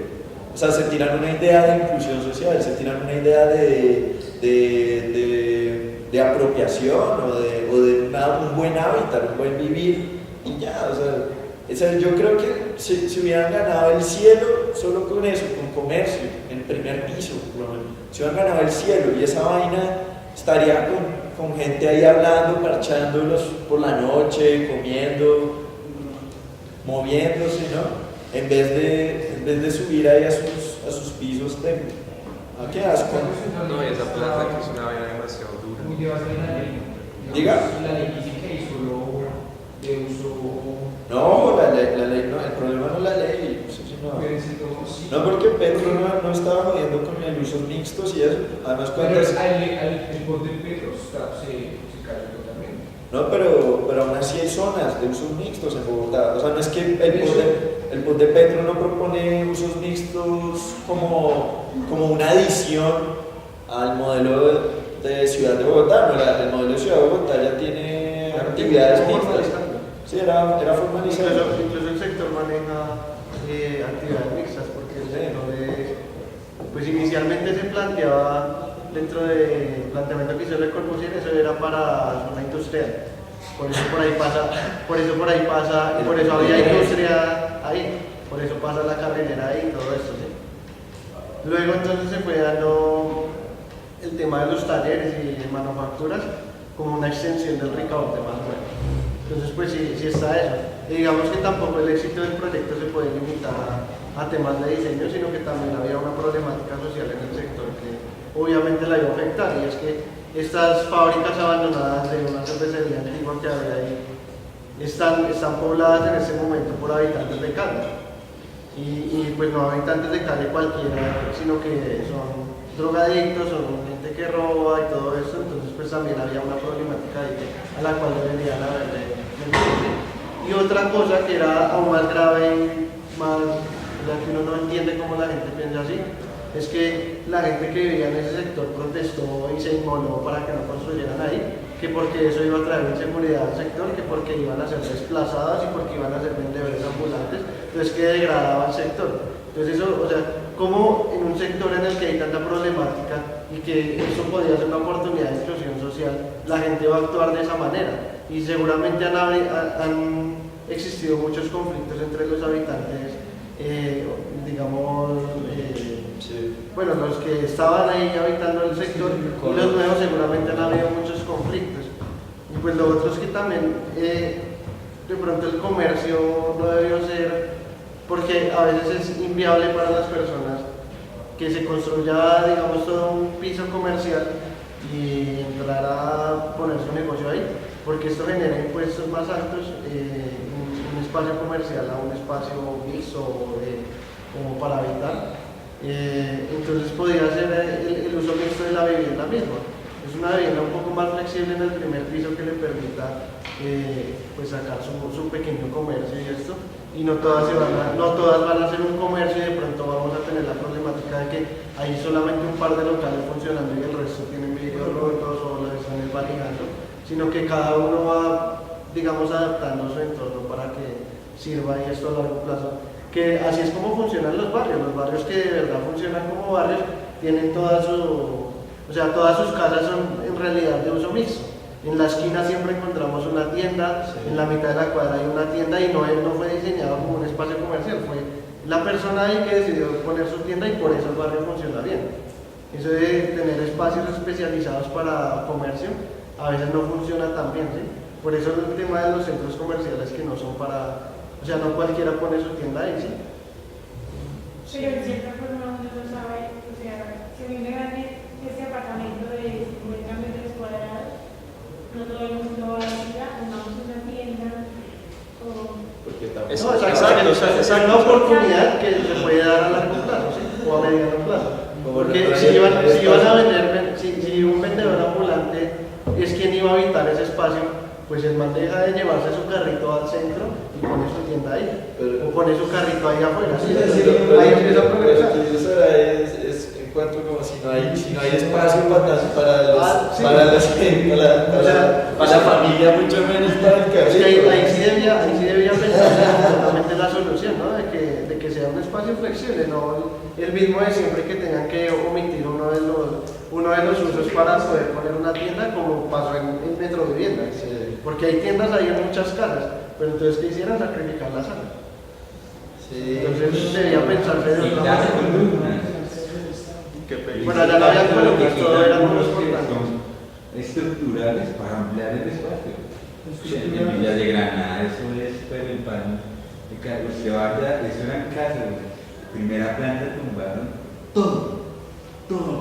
O sea, se tiran una idea de inclusión social, se tiran una idea de apropiación o de un buen hábitat, un buen vivir y ya. O sea, yo creo que si hubieran ganado el cielo solo con eso, con comercio, en el primer piso, por lo menos, si hubieran ganado el cielo y esa vaina estaría con gente ahí hablando, parchándolos por la noche, comiendo, moviéndose, ¿no? En vez de subir ahí a sus pisos, ¿a qué asco? No, y esa plaza que es una vaina demasiado dura. Muy de base en la ley. Diga. La ley dice que hay solo de uso. No, la ley no, el problema no es la ley. No, porque Petro no estaba jodiendo con el usos mixtos y eso. Además, Pero ¿cuántas? el bot de Petro se cayó totalmente. No, pero aún así hay zonas de usos mixtos en Bogotá. O sea, no es que el POT de Petro no propone usos mixtos como una adición al modelo de Ciudad de Bogotá. No, el modelo de Ciudad de Bogotá ya tiene actividades mixtas. Sí, era formalizado. Incluso el sector maneja actividades mixtas porque el sector pues inicialmente se planteaba dentro del planteamiento que hizo Le Corbusier, eso era para zona industrial. Por eso por ahí pasa, y por eso había industria ahí, por eso pasa la carretera ahí y todo eso, ¿sí? Luego entonces se fue dando el tema de los talleres y de manufacturas como una extensión del Ricaurte más o menos. Entonces pues sí está eso. Y digamos que tampoco el éxito del proyecto se puede limitar a temas de diseño, sino que también había una problemática social en el sector que obviamente la iba a afectar, y es que estas fábricas abandonadas de una cervecería antigua que había ahí están pobladas en este momento por habitantes de calle. Y pues no habitantes de calle cualquiera, sino que son drogadictos, son gente que roba y todo eso. Entonces pues también había una problemática ahí a la cual deberían haberle metido. Y otra cosa que era aún más grave y más, la que uno no entiende cómo la gente piensa así, es que la gente que vivía en ese sector protestó y se inmoló para que no construyeran ahí, que porque eso iba a traer inseguridad al sector, que porque iban a ser desplazados y porque iban a ser vendedores ambulantes, entonces que degradaba el sector. Entonces eso, o sea, como en un sector en el que hay tanta problemática y que eso podría ser una oportunidad de inclusión social, la gente va a actuar de esa manera. Y seguramente han existido muchos conflictos entre los habitantes, digamos, bueno, los que estaban ahí habitando el sector y los nuevos seguramente han habido muchos conflictos. Y pues lo otro es que también de pronto el comercio no debió ser, porque a veces es inviable para las personas que se construya, digamos, todo un piso comercial y entrar a poner su negocio ahí, porque esto genera impuestos más altos en un espacio comercial a un espacio mixto como para habitar. Entonces podría ser el uso mixto de la vivienda misma. Es una vivienda un poco más flexible en el primer piso que le permita pues sacar su pequeño comercio y esto, y no todas van a ser un comercio, y de pronto vamos a tener la problemática de que hay solamente un par de locales funcionando y el resto tienen vidrios rotos o lo están desvalijando. sino que cada uno va, digamos, adaptando su entorno para que sirva y esto a largo plazo. Que así es como funcionan los barrios que de verdad funcionan como barrios tienen todas sus casas son en realidad de uso mixto. En la esquina siempre encontramos una tienda, en la mitad de la cuadra hay una tienda y no fue diseñado como un espacio comercial, fue la persona ahí que decidió poner su tienda y por eso el barrio funciona bien. Eso de tener espacios especializados para comercio a veces no funciona tan bien, ¿sí? Por eso el tema de los centros comerciales que no son para, o sea, no cualquiera pone su tienda ahí, ¿sí? Pero en cierta forma uno no sabe, o sea, si a mí me dan este apartamento de 50 metros cuadrados, no todo el mundo va a decir, pongamos una tienda o... Porque también No, es una oportunidad que se puede dar a largo plazo, ¿sí? O a mediano plazo. Porque si iban a vender, si un vendedor ambulante es quien iba a habitar ese espacio, pues el man deja de llevarse su carrito al centro y pone su tienda ahí, o pone su carrito ahí afuera. ¿Sí? Ahí empieza a progresar. Es encuentro como si no hay espacio para la familia, mucho menos para el carrito. Sí, ahí sí debía pensar totalmente la solución, ¿no? De que sea un espacio flexible, no el mismo de siempre que tengan que omitir uno de los usos para poder poner una tienda, como pasó en Metro Vivienda. Sí. Porque hay tiendas ahí en muchas casas, pero entonces ¿qué hicieran? Sacrificar la sala. Sí. Entonces debía pensarse de otra Quitarse manera. columnas. Qué peligro. Bueno, allá no había columnas, todo era muy Son importante. estructurales para ampliar el espacio. En Villa de Granada, eso es pero el pan. Usted vaya, eso eran casas, primera planta tumbaron todo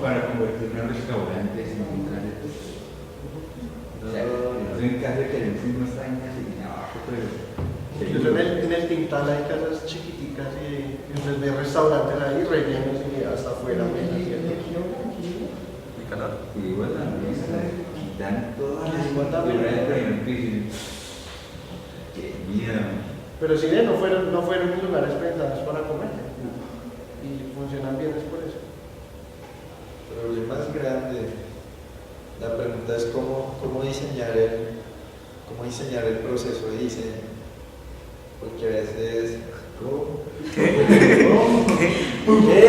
para convertirlo en restaurantes y montar todo. O sea, eso en casa que hay unos años y abajo, pero... Incluso en el Tintal hay casas chiquiticas y entonces ve restaurantes ahí rellenos y hasta afuera. Y igual también quitan todas las Igual también. estructuras del primer piso. Qué miedo. Pero si bien no fueron lugares pensados para comer y funcionan bien es por eso. El problema es grande. La pregunta es cómo diseñar el proceso de diseño. Porque a veces... ¿Cómo? ¿Qué?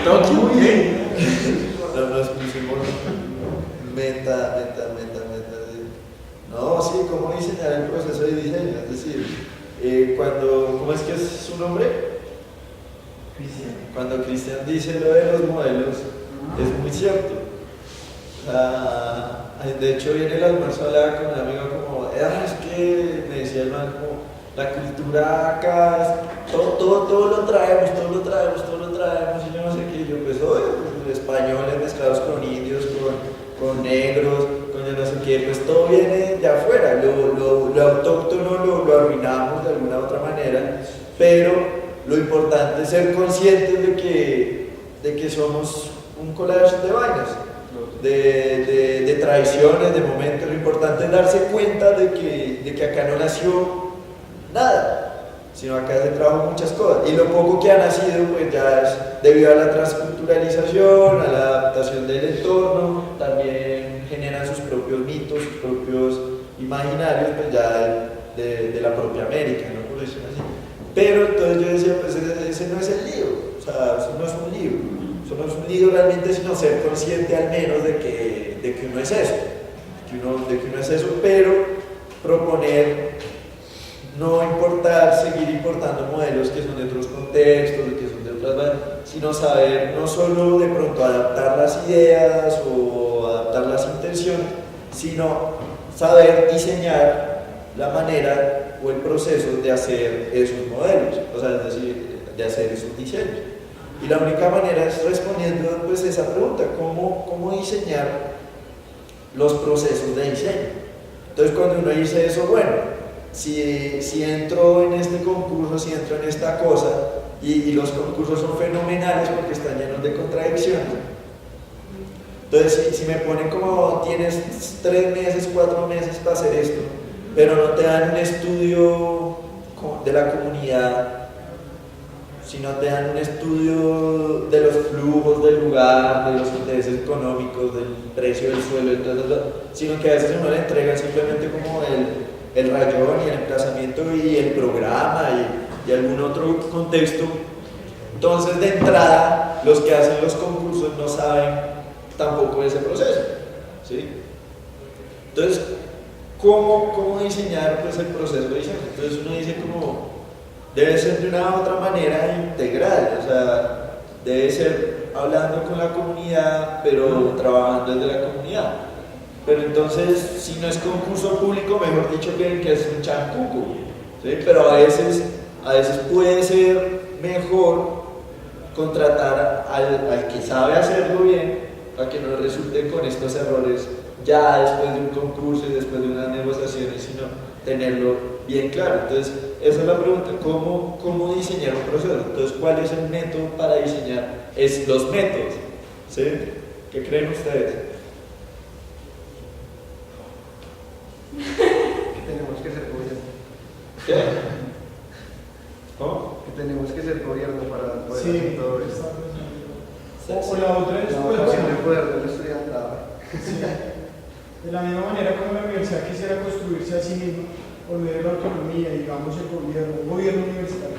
¿Tokio? ¿Qué? Nos pusimos meta. No, sí, cómo diseñar el proceso de diseño. Es decir, ¿cómo es que es su nombre? Cristian. Cuando Cristian dice lo de los modelos, es muy cierto. De hecho, hoy en el almuerzo hablaba con un amigo como, es que me decía el man como, la cultura acá, todo lo traemos, y yo no sé qué, yo pues, oye, españoles mezclados con indios, con negros, con yo no sé qué, pues todo viene de afuera, lo autóctono lo arruinamos de alguna otra manera, pero lo importante es ser conscientes de que somos un collage de vainas, de tradiciones, de momentos. Lo importante es darse cuenta de que acá no nació nada, sino acá se trabajan muchas cosas. Y lo poco que ha nacido, pues ya es debido a la transculturalización, a la adaptación del entorno, también generan sus propios mitos, sus propios imaginarios, pues ya de la propia América, ¿no? Por decirlo así. Pero entonces yo decía, pues ese no es el lío, o sea, eso no es un lío. Eso no es un lío realmente, sino ser consciente al menos de que uno es eso, de que uno es eso, pero proponer no seguir importando modelos que son de otros contextos, que son de otras vainas, sino saber no solo de pronto adaptar las ideas o adaptar las intenciones, sino saber diseñar la manera o el proceso de hacer esos modelos, o sea, es decir, de hacer esos diseños. Y la única manera es respondiendo pues esa pregunta, ¿cómo diseñar los procesos de diseño? Entonces cuando uno dice eso, bueno, si entro en este concurso, si entro en esta cosa, y los concursos son fenomenales porque están llenos de contradicciones, entonces si me ponen como tienes 3 meses, 4 meses para hacer esto, pero no te dan un estudio de la comunidad sino te dan un estudio de los flujos del lugar, de los intereses económicos, del precio del suelo, sino que a veces uno le entrega simplemente como el rayón y el emplazamiento y el programa y algún otro contexto. Entonces, de entrada, los que hacen los concursos no saben tampoco ese proceso, ¿sí? Entonces, ¿cómo diseñar pues, el proceso de diseño? Entonces uno dice como, debe ser de una u otra manera integral, o sea, debe ser hablando con la comunidad, pero trabajando desde la comunidad. Pero entonces, si no es concurso público, mejor dicho que es un chancuco, ¿sí? Pero a veces puede ser mejor contratar al que sabe hacerlo bien para que no resulte con estos errores ya después de un concurso y después de unas negociaciones, sino tenerlo bien claro. Entonces, esa es la pregunta, ¿cómo diseñar un proceso? Entonces, ¿cuál es el método para diseñar? Es los métodos, ¿sí? ¿Qué creen ustedes? Que tenemos que ser gobierno. ¿Qué? ¿Cómo? Que tenemos que ser gobierno para poder Sí, hacer todo esto. o la otra es, La pues, vocación bueno, de poder del estudiantado. sí. De la misma manera como la universidad quisiera construirse a sí misma por medio de la autonomía, digamos el gobierno universitario.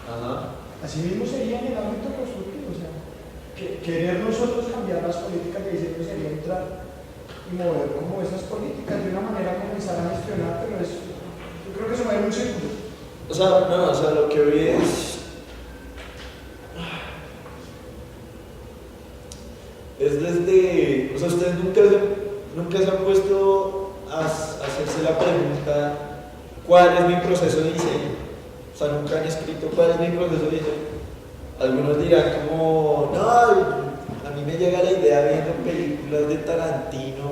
Ajá. Así mismo sería en el ámbito constructivo, o sea, querer nosotros cambiar las políticas de diseño sería entrar y mover como esas políticas de una manera comenzar a gestionar, pero yo creo que eso va a ir un círculo. O sea, no, o sea, lo que vi es desde, o sea, ustedes nunca se han puesto a hacerse la pregunta, ¿cuál es mi proceso de diseño? O sea, nunca han escrito cuál es mi proceso de diseño. Algunos dirán como, no, a mí me llega la idea viendo películas de Tarantino,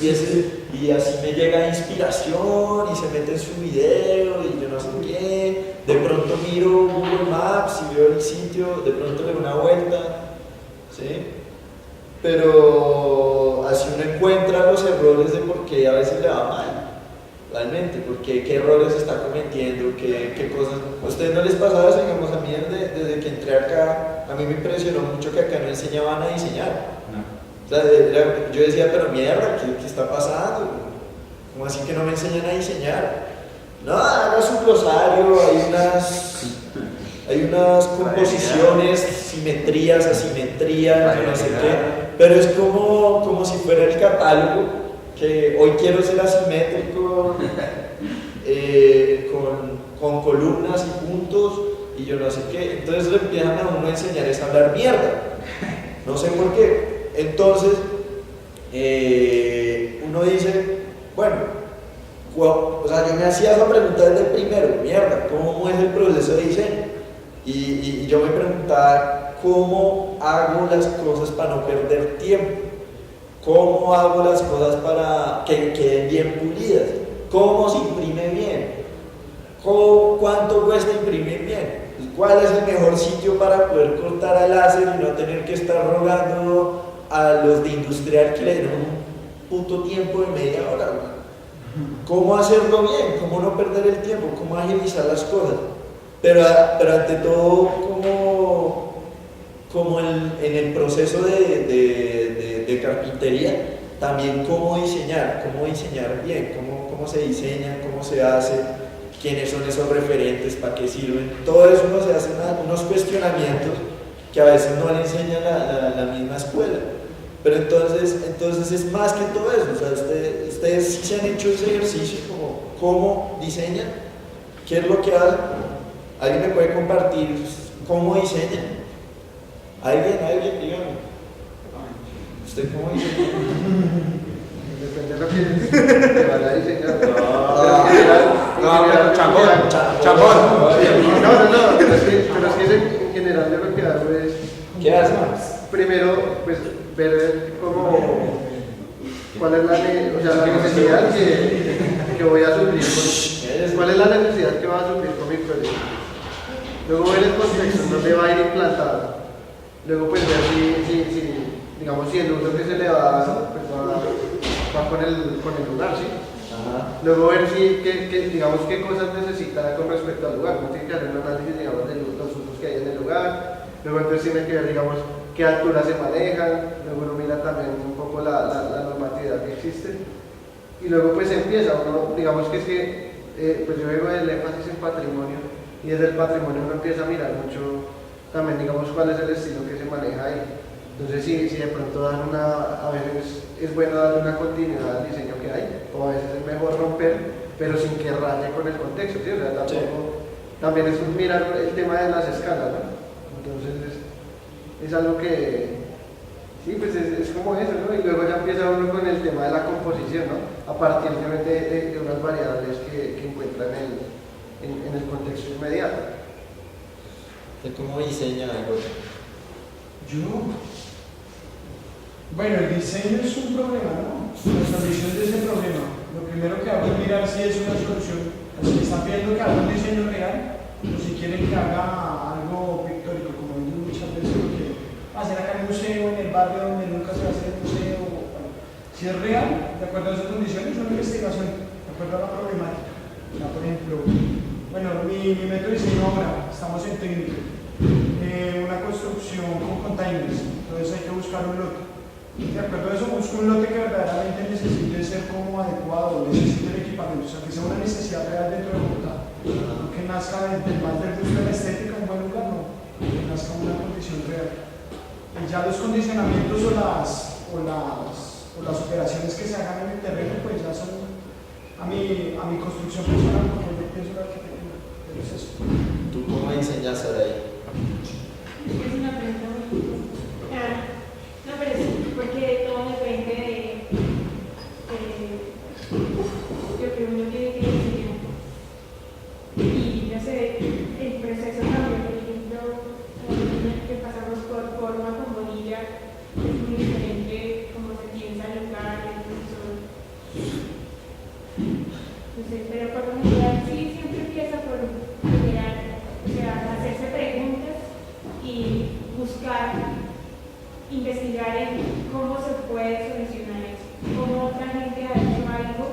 y así me llega inspiración y se mete en su video y yo no sé qué. De pronto miro Google Maps y veo el sitio, de pronto le doy una vuelta, ¿sí? Pero así uno encuentra los errores de por qué a veces le va mal, realmente, porque qué errores está cometiendo, qué cosas. ¿A ustedes no les pasaba eso? Digamos, a mí desde que entré acá, a mí me impresionó mucho que acá no enseñaban a diseñar. O sea, yo decía, pero mierda, ¿qué está pasando? ¿Cómo así que no me enseñan a diseñar? No, haga su glosario, hay unas composiciones, simetrías, asimetrías, no sé qué, pero es como si fuera el catálogo, que hoy quiero ser asimétrico, con columnas y puntos, y yo no sé qué. Entonces le empiezan a uno a enseñar es a hablar mierda, no sé por qué. Entonces, uno dice, bueno, o sea, yo me hacía esa pregunta desde el primero, mierda, ¿cómo es el proceso de diseño? Y yo me preguntaba, ¿cómo hago las cosas para no perder tiempo? ¿Cómo hago las cosas para que queden bien pulidas? ¿Cómo se imprime bien? ¿Cuánto cuesta imprimir bien? ¿Cuál es el mejor sitio para poder cortar a láser y no tener que estar rogando a los de industrial que le den un puto tiempo de media hora? ¿Cómo hacerlo bien? ¿Cómo no perder el tiempo? ¿Cómo agilizar las cosas? Pero ante todo, como en el proceso de carpintería, también cómo diseñar bien, cómo se diseña, cómo se hace, quiénes son esos referentes, para qué sirven. Todo eso uno se hace unos cuestionamientos que a veces no le enseña la misma escuela. Pero entonces es más que todo eso. O sea, ustedes sí se han hecho ese ejercicio, como cómo diseñan, qué es lo que hacen. ¿Alguien me puede compartir cómo diseñan? ¿Alguien? Dígame. ¿Usted cómo diseña? Depende de lo que te van a diseñar. No, chambón. No, pero es que en general yo lo que hago es... ¿Qué hacen? Primero, pues, ver cuál es la necesidad que voy a suplir. ¿Cuál es la necesidad que va a suplir con mi proyecto? Luego ver el contexto en donde va a ir implantado. Luego pues ver si digamos, si el uso que se le va, pues, va con el lugar, ¿sí? Luego ver si, digamos, qué cosas necesita con respecto al lugar. Uno tiene que hacer un análisis, digamos, de los usos que hay en el lugar. Luego entonces tiene que ver, digamos, qué alturas se manejan. Luego uno mira también un poco la normatividad que existe. Y luego pues empieza uno, digamos que es que, pues yo veo el énfasis en patrimonio. Y desde el patrimonio uno empieza a mirar mucho también, digamos, cuál es el estilo que se maneja ahí. Entonces, si de pronto a veces es bueno darle una continuidad al diseño que hay, o a veces es mejor romper, pero sin que raye con el contexto, ¿sí? O sea, tampoco, también es mirar el tema de las escalas, ¿no? Entonces, es algo que, sí, pues es como eso, ¿no? Y luego ya empieza uno con el tema de la composición, ¿no? A partir de unas variables que encuentra en el contexto inmediato. ¿Cómo diseña algo? Bueno, el diseño es un problema, ¿no? La solución de ese problema. Lo primero que hago es mirar si es una solución. Si están viendo que haga un diseño real, o si quieren que haga algo pictórico, como digo muchas veces, porque hacer acá el museo, en el barrio donde nunca se va a hacer el museo. Bueno, si es real, de acuerdo a esas condiciones, es una investigación, de acuerdo a la problemática. O sea, por ejemplo, bueno, mi método de diseño ahora, estamos en técnico, una construcción con containers, entonces hay que buscar un lote. De acuerdo a eso, busco un lote que verdaderamente necesite ser como adecuado, necesite el equipamiento, o sea, que sea una necesidad real dentro de Bogotá. No que nazca más del gusto de la estética, un buen lugar, no, que nazca una condición real. Y ya los condicionamientos o las operaciones que se hagan en el terreno, pues ya son a mi construcción personal, porque yo pienso la arquitectura. Pero es eso. ¿Tú cómo diseñas ahí? Es una pregunta muy no, pero sí, porque todo depende de lo que uno tiene que diseñar. Y no sé, el proceso cambia, por ejemplo, que pasamos por forma con bonilla, es muy diferente como se piensa el lugar, incluso. No sé, pero por lo general sí siempre empieza por generar, o sea, hacerse preguntas y buscar, investigar en cómo se puede solucionar eso, cómo otra gente ha hecho algo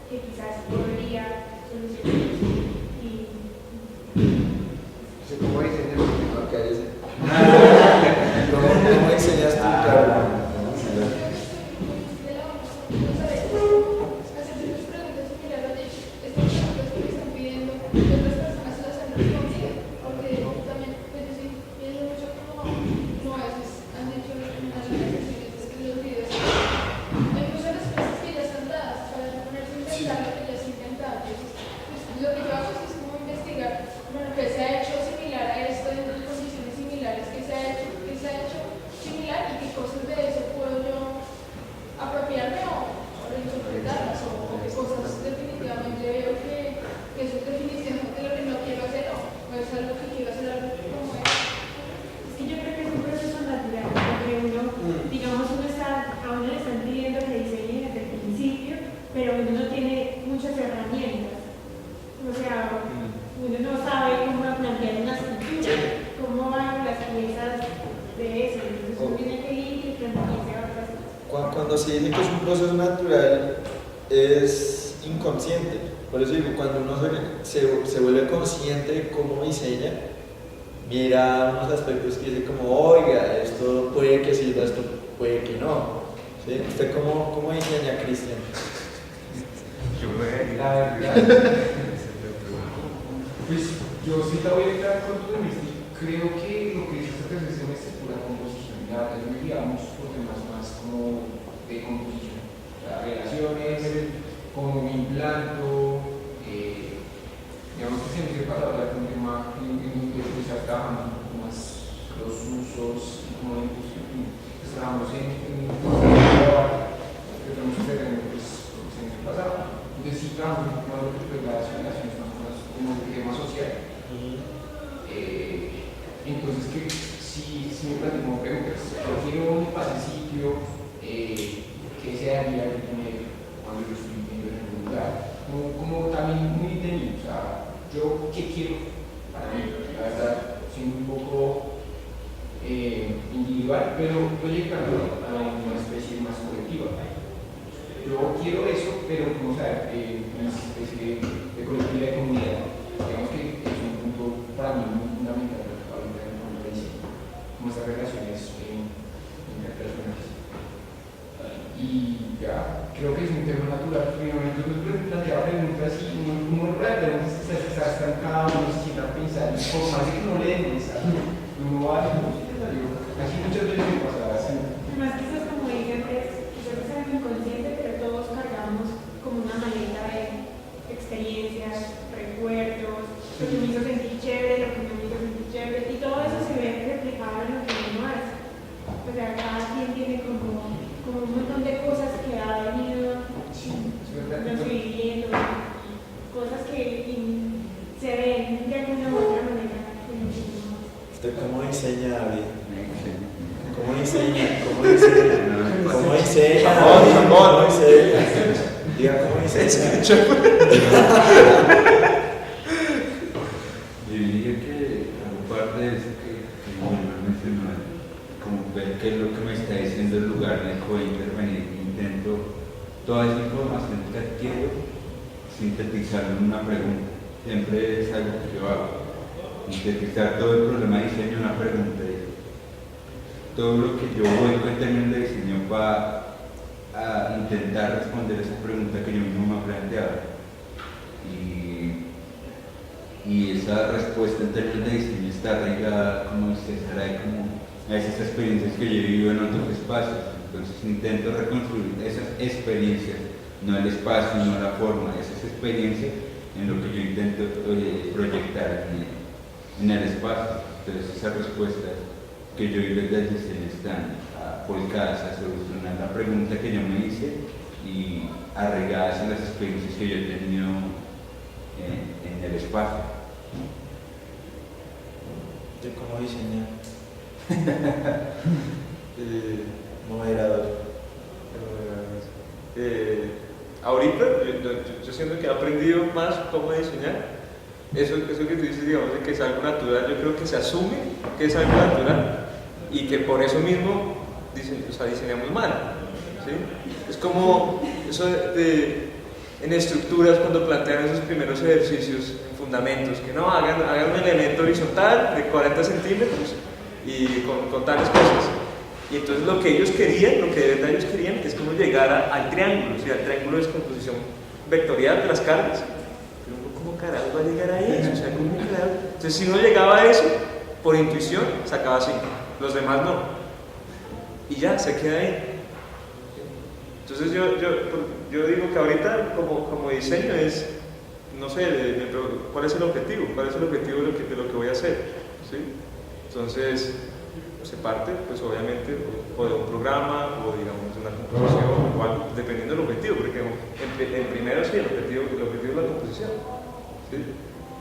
que quizás podría solucionar eso. ¿Cómo diseñas? ¿Cómo diseñas tú, Carlos? Cuando se dice que es un proceso natural, es inconsciente. Por eso digo, cuando uno se vuelve consciente de cómo diseña, mira unos aspectos que dice como, oiga, esto puede que sirva, esto puede que no. ¿Sí? ¿Usted cómo diseña, Cristian? La verdad, pues yo sí te voy a entrar con tu vista. Creo que lo que dice esta tercer semestre es pura composición. La verdad, yo me guiamos por temas más como de composición, o sea, relaciones, como me implanto, digamos que siempre para hablar de un tema en el que se trabajando más los usos, como la imposición, estábamos en que tenemos que ver en el semestre pasado. Entonces sí trabajamos con lo que fue las relaciones más como el tema social. Entonces que si me platico preguntas, yo quiero un pasecillo que sea haría cuando yo estoy viviendo en un lugar, como también muy de mí, o sea, yo qué quiero para mí, la verdad, siendo un poco individual, pero proyectando a una especie más colectiva. Yo quiero eso, pero como saber, y ya, creo que es un tema natural. Finalmente uno plantea preguntas y uno realmente se está estancado, uno se sienta a pensar, y por más de que no le den mensaje, uno va a así muchas veces me pasaba así. Más que eso es como dicen, quizás es algo inconsciente, pero todos cargamos como una maleta de experiencias, recuerdos, lo que me hizo sentir chévere, lo que no me hizo sentir chévere, y todo eso se ve reflejado en lo que uno hace. O sea, cada quien tiene como un montón de cosas que ha venido viviendo, cosas que se ven de alguna u otra manera. ¿Usted cómo enseña, David? ¿Cómo enseña? ¿Cómo enseña? ¿Cómo enseña? ¿Cómo enseña? Diga, ¿cómo enseña? Yo diría que aparte de eso que Wilmer mencionó, como ver qué es lo que me está diciendo el lugar en el que voy a intervenir, intento toda esa información que adquiero sintetizarlo en una pregunta. Siempre es algo que yo hago. Sintetizar todo el problema de diseño en una pregunta. Todo lo que yo vuelvo en términos de diseño va a intentar responder esa pregunta que yo mismo me he planteado. Y esa respuesta en términos de diseño está arraigada, como usted trae, como a esas experiencias que yo he vivido en otros espacios. Entonces intento reconstruir esas experiencias, no el espacio, no la forma, esas experiencias en lo que yo intento proyectar en el espacio. Entonces esas respuestas que yo vivo desde el diseño están volcadas a solucionar la pregunta que yo me hice y arraigadas en las experiencias que yo he tenido en el espacio. ¿De cómo diseñar? Moderador. Ahorita yo siento que he aprendido más cómo diseñar. Eso que tú dices, digamos, de que es algo natural, yo creo que se asume que es algo natural y que por eso mismo diseñamos mal, ¿sí? Es como eso en estructuras cuando plantean esos primeros ejercicios en fundamentos, que no, hagan un elemento horizontal de 40 centímetros y con tales cosas. Y entonces lo que ellos querían, lo que de verdad ellos querían, es como llegar al triángulo, o sea, al triángulo de descomposición vectorial de las cargas. ¿Cómo carajo va a llegar a eso? O sea, ¿cómo carajo? Entonces, si no llegaba a eso, por intuición, sacaba 5. Los demás no. Y ya, se queda ahí. Entonces, yo digo que ahorita, como diseño, es, no sé, ¿cuál es el objetivo? ¿Cuál es el objetivo de lo que voy a hacer? ¿Sí? Entonces, se parte, pues obviamente, o de un programa, o digamos, de una composición, o algo, dependiendo del objetivo, porque en primero sí, el objetivo es la composición. ¿Sí?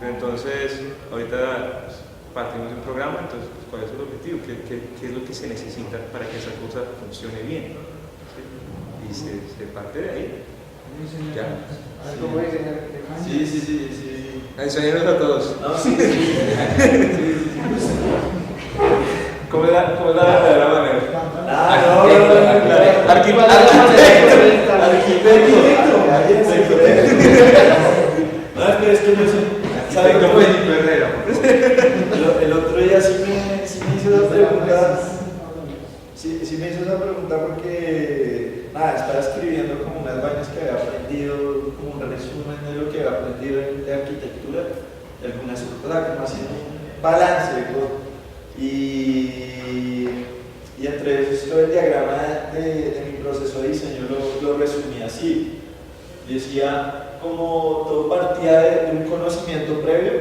Pero entonces, ahorita pues, partimos de un programa, entonces, pues, ¿cuál es el objetivo? ¿Qué es lo que se necesita para que esa cosa funcione bien? ¿Sí? Y se parte de ahí. ¿Ya? ¿Cómo diseñar? Sí. Enseñarnos a todos. No, sí. ¿Cómo es la verdadera manera? No, pero es que yo sé. ¿Sabe cómo es? El otro día sí me hizo esa pregunta. Sí me hizo esa pregunta porque estaba escribiendo como unas vainas que había aprendido, como un resumen de lo que había aprendido de arquitectura, de algunas cosas, como así un balance. Y entre eso esto el diagrama de mi proceso de diseño lo resumí así. Decía como todo partía de un conocimiento previo,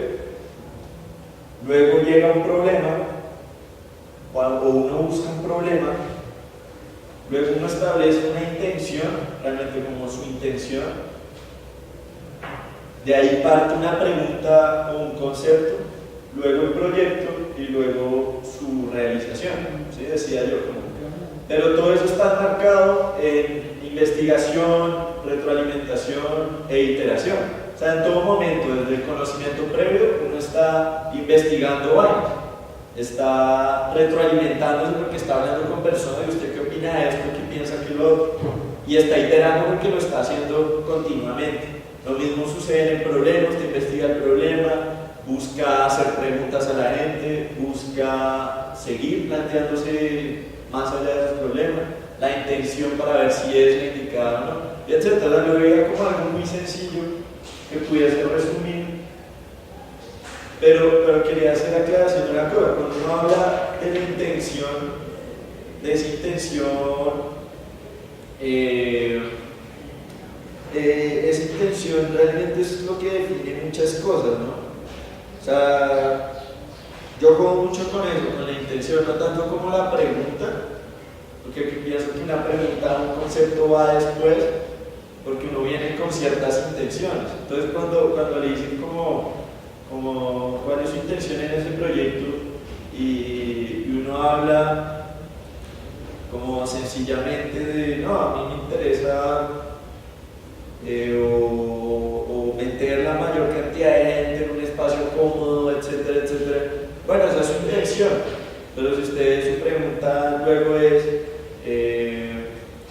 luego llega un problema, o uno busca un problema, luego uno establece una intención, realmente como su intención, de ahí parte una pregunta o un concepto, luego el proyecto y luego su realización, ¿sí? Decía yo como. Pero todo eso está marcado en investigación, retroalimentación e iteración. O sea, en todo momento, desde el conocimiento previo, uno está investigando vainas, está retroalimentándose porque está hablando con personas y usted qué opina de esto, qué piensa que lo otro, y está iterando porque lo está haciendo continuamente. Lo mismo sucede en el problema, usted investiga el problema, busca hacer preguntas a la gente, busca seguir planteándose más allá de esos problemas, la intención para ver si es la indicada o no, y etcétera. Lo veía como algo muy sencillo que pudiese resumir, pero quería hacer aclaración de una cosa. Cuando uno habla de la intención, de esa intención, esa intención realmente es lo que define muchas cosas, ¿no? O sea, yo juego mucho con eso, con la intención, no tanto como la pregunta, porque pienso que una pregunta, un concepto va después, porque uno viene con ciertas intenciones. Entonces cuando le dicen como cuál es su intención en ese proyecto y uno habla como sencillamente de no, a mí me interesa o meter la mayor cantidad de gente en un espacio cómodo, etcétera, etcétera. Bueno, esa es su intención, pero si ustedes su pregunta luego es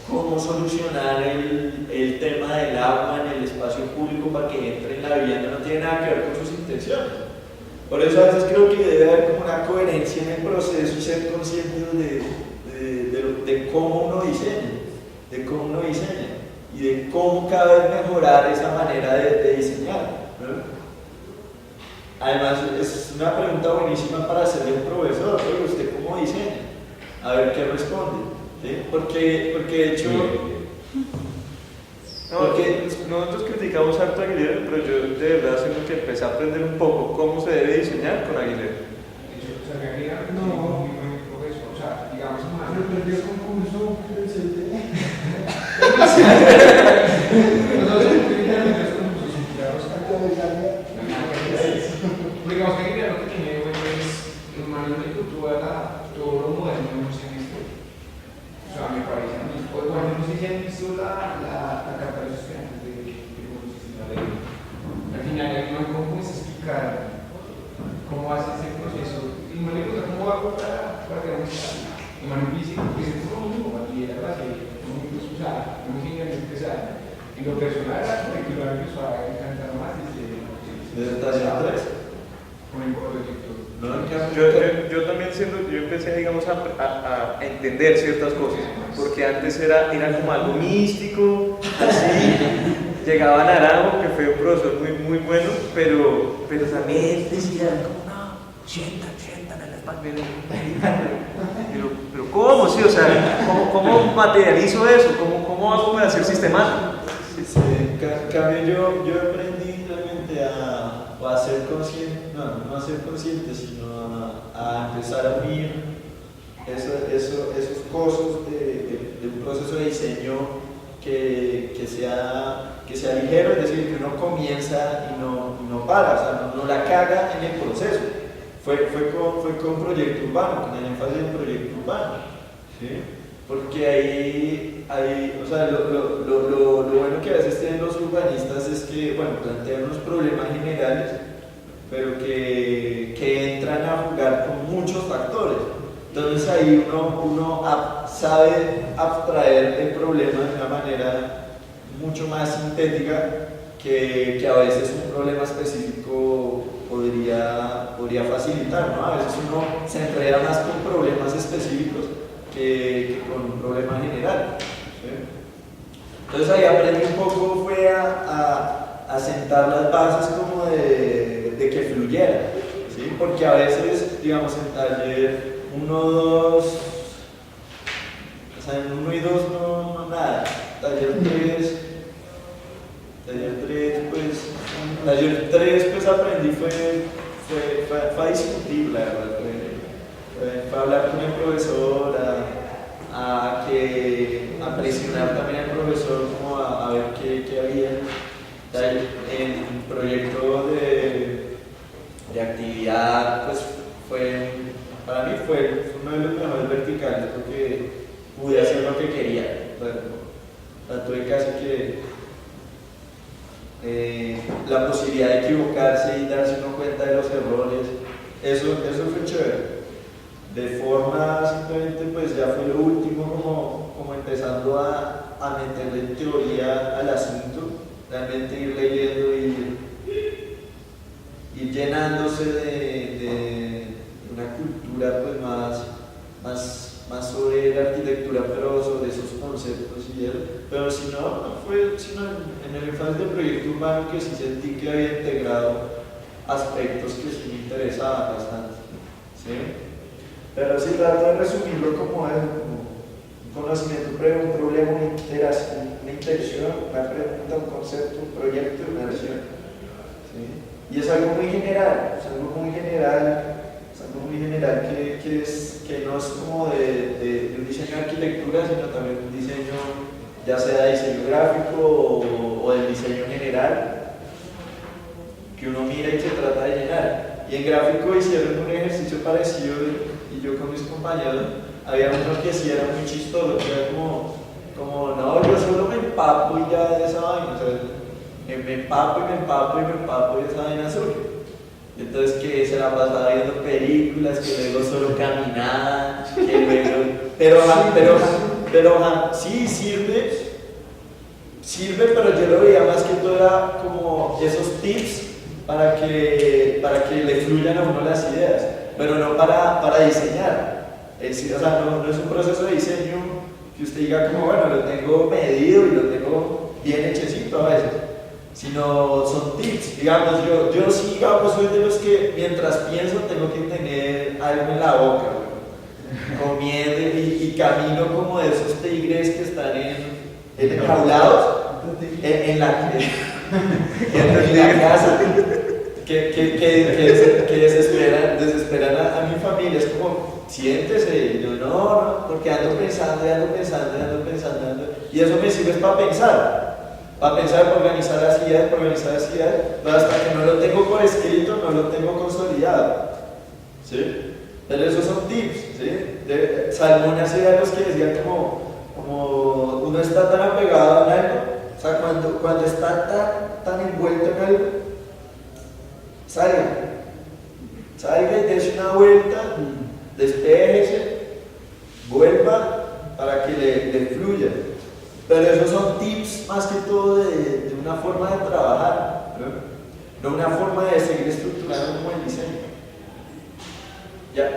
cómo solucionar el tema del agua en el espacio público para que entre en la vivienda, no tiene nada que ver con sus intenciones. Por eso a veces creo que debe haber como una coherencia en el proceso y ser conscientes de cómo uno diseña, y de cómo cada vez mejorar esa manera de diseñar, ¿no? Además, es una pregunta buenísima para hacerle a un profesor: oye, ¿usted cómo diseña? A ver qué responde, ¿sí? Porque de hecho... Nosotros criticamos harto a Aguilera, pero yo de verdad siento que empecé a aprender un poco cómo se debe diseñar con Aguilera. O sea, Aguilera no, muy buen profesor, o sea, digamos más. Pero perdió el concurso del CIT. Digamos que Aguilera lo que tiene bueno es un manual de cultura, todo lo moderno no se ha visto. O sea, me parece a mí. Bueno, no sé si han visto la carta de los estudiantes al final hay un cómo es explicar cómo hace ese proceso. Y no le pregunta cómo hago para crear un espacio. Y man dice, pues es lo mismo, Aguilera lo hace muy usada, muy genial empezar. En lo personal, la curricular empezó a encantar más ¿Desde taller 3? con el proyecto. Yo también yo empecé, digamos, a entender ciertas cosas, porque antes era como algo místico, así. Llegaba Naranjo, que fue un profesor muy bueno, pero también decía como, no, sientan en el espacio. Pero ¿cómo? Sí, o sea, ¿cómo materializo eso? ¿Cómo hago para ser sistemático? Sí, cambio yo aprendí realmente a ser consciente, no a ser consciente, sino a empezar a unir esos costos de un proceso de diseño que sea ligero, es decir, que uno comienza y no para, o sea, no la caga en el proceso. Fue con proyecto urbano, con el énfasis en proyecto urbano, ¿sí? Porque ahí o sea, lo bueno que a veces tienen los urbanistas es que, bueno, plantean unos problemas generales, pero que entran a jugar con muchos factores. Entonces ahí uno sabe abstraer el problema de una manera mucho más sintética que a veces un problema específico podría facilitar, ¿no? A veces uno se enreda más con problemas específicos que con un problema general, ¿sí? Entonces ahí aprendí un poco, fue a sentar las bases como de que fluyera, ¿sí? Porque a veces, digamos, en taller 1, 2, o sea, en 1 y 2 no nada, taller 3 pues aprendí fue a discutir, la verdad, fue a hablar con el profesor, a presionar también al profesor como a ver qué había. En proyecto de actividad, pues para mí fue uno de los mejores verticales porque pude hacer lo que quería. Bueno, tuve casi que la posibilidad de equivocarse y darse uno cuenta de los errores, eso fue chévere. De forma simplemente pues ya fue lo último como empezando a meterle teoría al asunto, realmente ir leyendo y ir llenándose de una cultura pues más sobre la arquitectura, pero sobre esos pero si no, no fue sino en el énfasis del proyecto humano que sí sentí que había integrado aspectos que sí me interesaban bastante. ¿Sí? Pero sí trato de resumirlo como un conocimiento previo, un problema, una intención, una pregunta, un concepto, un proyecto, una versión. ¿Sí? Y es algo muy general, que no es como de un diseño de arquitectura, sino también un diseño, ya sea de diseño gráfico o del diseño general, que uno mira y se trata de llenar. Y en gráfico hicieron un ejercicio parecido y yo con mis compañeros, había uno que sí era muy chistoso, que era como no, yo solo me empapo y ya de esa vaina, o sea, me empapo y esa vaina surge. Entonces que se la pasaba viendo películas, que luego solo caminaban, que luego... Pero sí sirve, pero yo lo veía más que todo era como esos tips para que le fluyan a uno las ideas, pero no para diseñar. O sea, no es un proceso de diseño que usted diga como, bueno, lo tengo medido y lo tengo bien hechecito a veces, sino son tips. Digamos, yo sí, digamos, soy de los que mientras pienso tengo que tener algo en la boca, comiendo y camino como de esos tigres que están enjaulados en la casa, que desesperan a mi familia. Es como, siéntese, y yo no, porque ando pensando, y eso me sirve para pensar, para organizar las ideas, pero hasta que no lo tengo por escrito, no lo tengo consolidado, ¿sí? Pero esos son tips, ¿sí? Salmón hacía los que decían como uno está tan apegado en algo, o sea, cuando está tan envuelto en algo, salga y dése una vuelta, despéjese, vuelva para que le fluya. Pero esos son tips más que todo de una forma de trabajar, no una forma de seguir estructurando como el diseño. ¿Ya?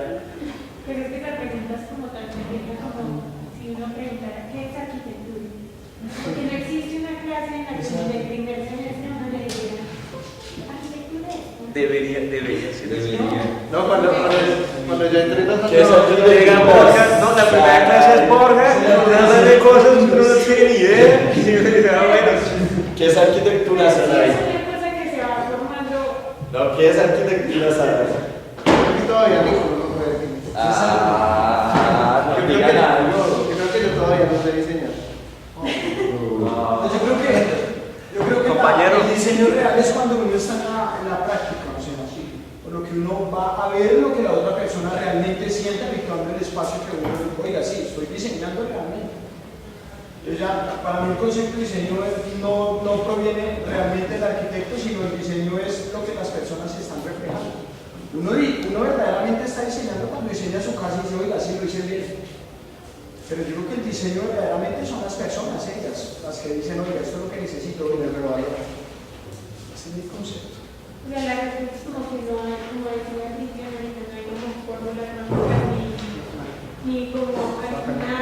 Pero es que la pregunta es como tan genérica como si uno preguntara ¿qué es arquitectura? Porque no existe una clase en la que en el primer semestre uno le diga ¿arquitectura es? Debería ser. No, cuando yo entré en la ¿Qué es arquitectura? No, la primera clase es Borja, nada de cosas que uno no tiene ni idea. ¿Qué es arquitectura, Es Saray? una cosa que se va formando. No, ¿qué es arquitectura, Saray? todavía ninguno puede definir. No digan algo. Yo creo que yo todavía no sé diseñar. Yo creo que el diseño real es cuando uno está en la práctica, o sea, por lo que uno va a ver lo que la otra persona realmente siente habituando el espacio que uno, oiga, sí, estoy diseñando realmente. Entonces ya, para mí el concepto de diseño no proviene realmente del arquitecto, sino el diseño es lo que las personas están reflejando. Uno verdaderamente está diseñando cuando diseña su casa y dice, oiga, sí, lo hice bien. Pero yo creo que el diseño verdaderamente son las personas, ellas, las que dicen, oiga, esto es lo que necesito, y me revalora. Ese es mi concepto. O sea, la respuesta es como que no hay, como decía Cristian, no hay como fórmula mágica ni como alguna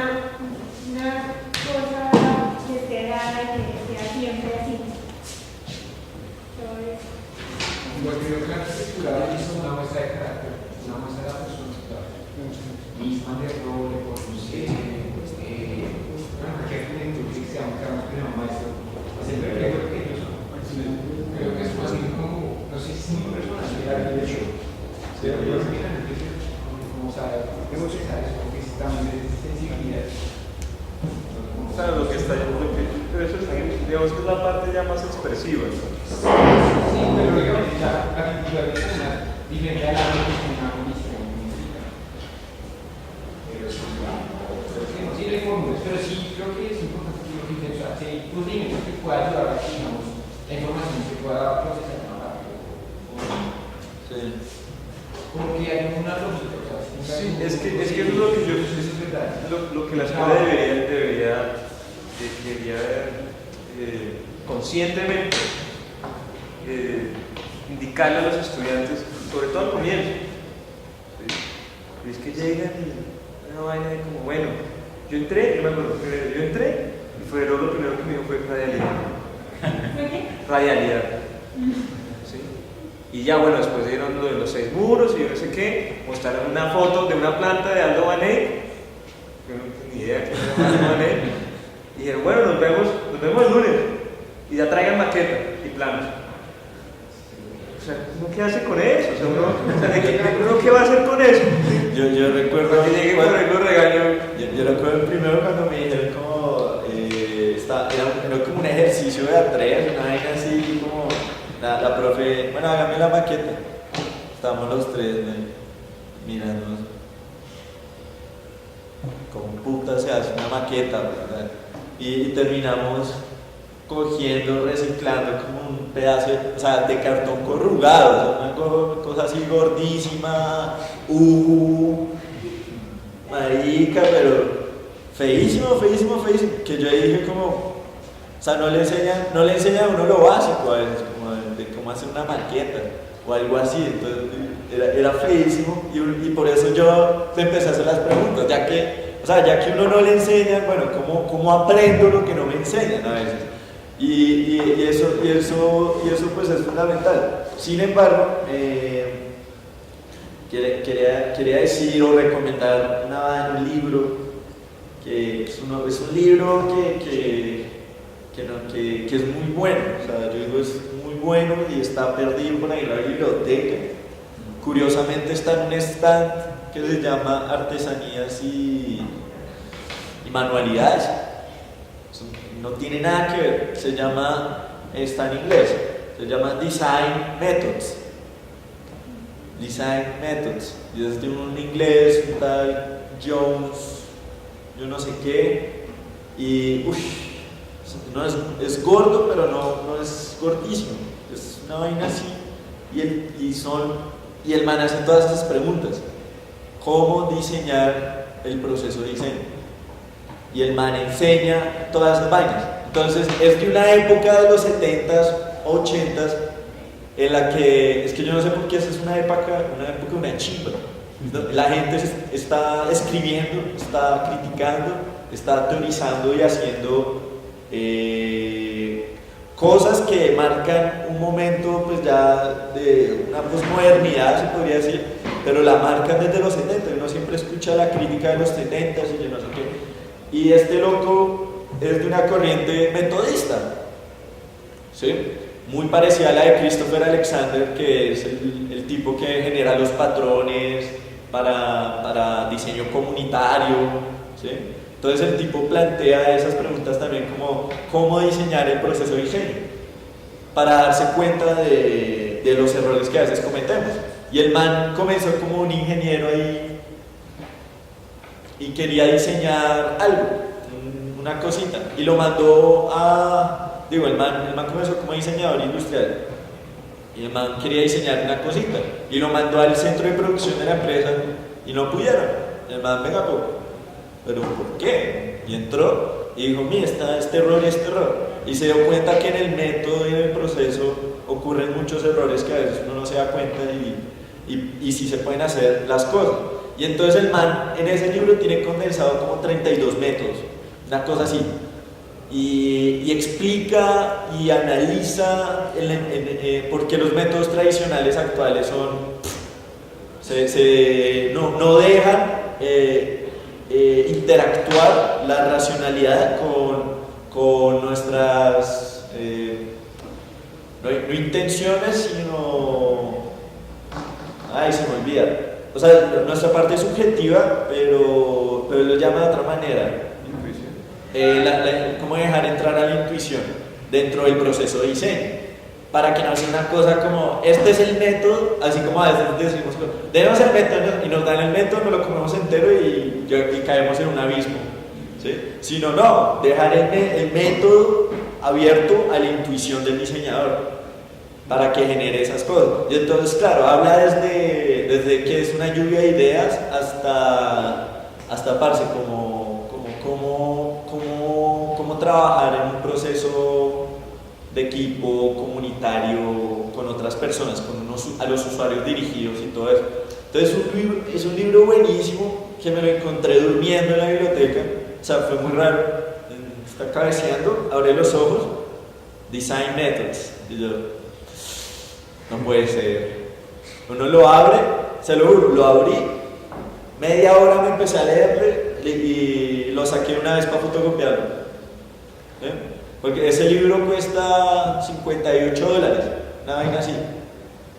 cosa que esté dada y que sea siempre así. Entonces, Igual creo que la arquitectura es una muestra de carácter, una muestra de la persona, misma de rol, de conducir, que arquitectura que sea un gran maestro. Siempre creo que ellos creo que es más bien como, no sé si es muy personal, de hecho, pero como saber, emocionar eso, porque es también de sensibilidad. Claro, lo que está pero eso es, digamos que es la parte ya más expresiva. Sí, pero obviamente la arquitectura es una diferente a la una comisión. Pero sí, no tiene fórmulas, pero sí creo que es importante que lo que o sea, si tú tienes que pueda ayudar a que, digamos, la información se pueda procesar más rápido. Sí. Como que hay una lógica, o sea, Sí, es que eso es lo que yo, lo que la escuela debería conscientemente indicarle a los estudiantes, sobre todo al comienzo. ¿Sí? Y es que llegan y una vaina de como, bueno, yo entré y fue lo primero radialidad. ¿Sí? Y ya bueno, después dieron lo de los 6 muros y yo no sé qué, mostraron una foto de una planta de Aldo Vanet, yo no tengo ni idea quién era Aldo Vanet, y dijeron, bueno, nos vemos el lunes, y ya traigan maqueta y planos. O sea, ¿uno qué hace con eso? O sea, ¿uno qué va a hacer con eso? Yo recuerdo que llegué por ahí lo regaño. Yo recuerdo el primero cuando me dijeron como era como un ejercicio de A3, una vaina así como la profe, bueno, hágame la maqueta. Estábamos los tres, ¿no? Mirándonos. Como puta se hace una maqueta, ¿verdad? Y terminamos cogiendo, reciclando como un pedazo de cartón corrugado, o sea, una cosa así gordísima, marica, pero feísimo, que yo dije como, o sea, no le enseñan a uno lo básico a veces, como de cómo hacer una maqueta o algo así, entonces era feísimo y por eso yo le empecé a hacer las preguntas, ya que uno no le enseña, bueno, ¿cómo aprendo lo que no me enseñan a veces? Y eso pues es fundamental. Sin embargo, quería decir o recomendar un libro que es un libro que es muy bueno, o sea, yo digo es muy bueno y está perdido por ahí en la biblioteca. Curiosamente está en un stand que se llama Artesanías y Manualidades. No tiene nada que ver, está en inglés, se llama Design Methods, y es de un inglés, un tal Jones, yo no sé qué, y no es gordo, pero no es gordísimo, es una vaina así, y el man hace todas estas preguntas, ¿cómo diseñar el proceso de diseño? Y el man enseña todas esas vainas. Entonces es de una época de los 70s, 80s, en la que, es que yo no sé por qué esa es una época una chimba. La gente está escribiendo, está criticando, está teorizando y haciendo cosas que marcan un momento pues ya de una posmodernidad, se podría decir, pero la marcan desde los 70. Uno siempre escucha la crítica de los 70s y yo no sé qué. Y este loco es de una corriente metodista, ¿sí? Muy parecida a la de Christopher Alexander, que es el tipo que genera los patrones para diseño comunitario, ¿sí? Entonces el tipo plantea esas preguntas también como cómo diseñar el proceso de diseño para darse cuenta de los errores que a veces cometemos. Y el man comenzó como un ingeniero ahí y quería diseñar algo, una cosita, y lo mandó el man comenzó como diseñador industrial, y el man quería diseñar una cosita, y lo mandó al centro de producción de la empresa, y no pudieron. El man, venga, pero ¿por qué? Y entró, y dijo, mira, está este error y este error, y se dio cuenta que en el método y en el proceso ocurren muchos errores que a veces uno no se da cuenta, y sí se pueden hacer las cosas. Y entonces el man en ese libro tiene condensado como 32 métodos, una cosa así, y explica y analiza por qué los métodos tradicionales actuales no dejan interactuar la racionalidad con nuestras no intenciones, sino se me olvida. O sea, nuestra parte es subjetiva, pero lo llama de otra manera. ¿Cómo dejar entrar a la intuición dentro del proceso de diseño? Para que no sea una cosa como, este es el método, así como a veces decimos, demos el método y nos dan el método, nos lo comemos entero y caemos en un abismo, ¿sí? Sino no, dejar el método abierto a la intuición del diseñador para que genere esas cosas. Y entonces, claro, habla desde que es una lluvia de ideas hasta parce, cómo trabajar en un proceso de equipo comunitario con otras personas, a los usuarios dirigidos y todo eso. Entonces es un libro buenísimo que me lo encontré durmiendo en la biblioteca, o sea, fue muy raro, está cabeceando, abre los ojos Design Methods. Y yo, no puede ser. Uno lo abre, se lo juro, lo abrí, media hora me empecé a leerle y lo saqué una vez para fotocopiarlo. Porque ese libro cuesta $58, una vaina así.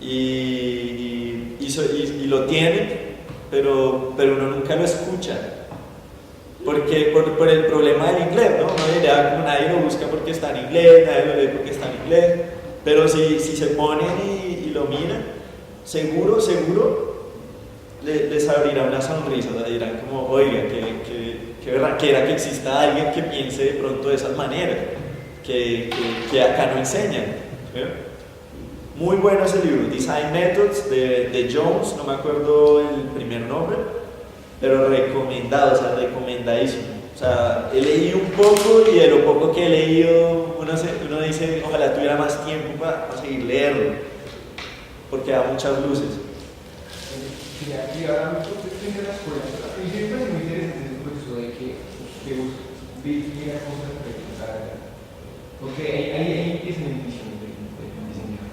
Y lo tienen, pero uno nunca lo escucha. Porque por el problema del inglés, ¿no? Uno diría, como nadie lo busca porque está en inglés, nadie lo lee porque está en inglés. Pero si se ponen y lo miran, seguro les abrirá una sonrisa, o sea, dirán como, oiga, que berraquera que exista alguien que piense de pronto de esas maneras, que acá no enseñan. Muy bueno ese libro, Design Methods de Jones, no me acuerdo el primer nombre, pero recomendado, o sea, recomendadísimo. O sea, he leído un poco y de lo poco que he leído, uno dice, ojalá tuviera más tiempo para seguir leerlo, porque da muchas luces. Y ahora nosotros frente a la escuela, a mí me parece muy interesante ese proceso de que usted viera cosas preguntadas, porque ahí empiezan las divisiones del diseño.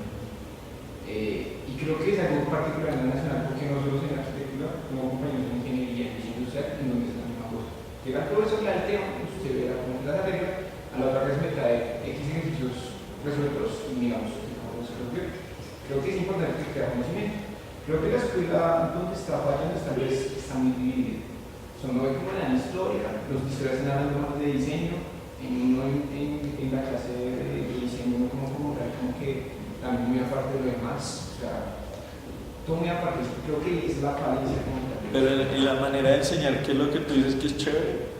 Y creo que es algo particular en la nacional, porque nosotros en la arquitectura, como compañeros de ingeniería y diseño industrial, en donde es la misma cosa. Llega el profesor, le da el tema, usted ve cómo las arregla, a la otra vez me trae X ejercicios resueltos y miramos cómo se resuelve. Creo que es importante que crea conocimiento. Creo que la escuela donde está fallando tal vez está muy dividida. Son no como en la historia, los historias están hablando más de diseño, en la clase de diseño como que también muy aparte de lo demás. O sea, todo muy aparte, creo que es la falencia como tal. Pero en la manera de enseñar, ¿qué es lo que tú dices que es chévere?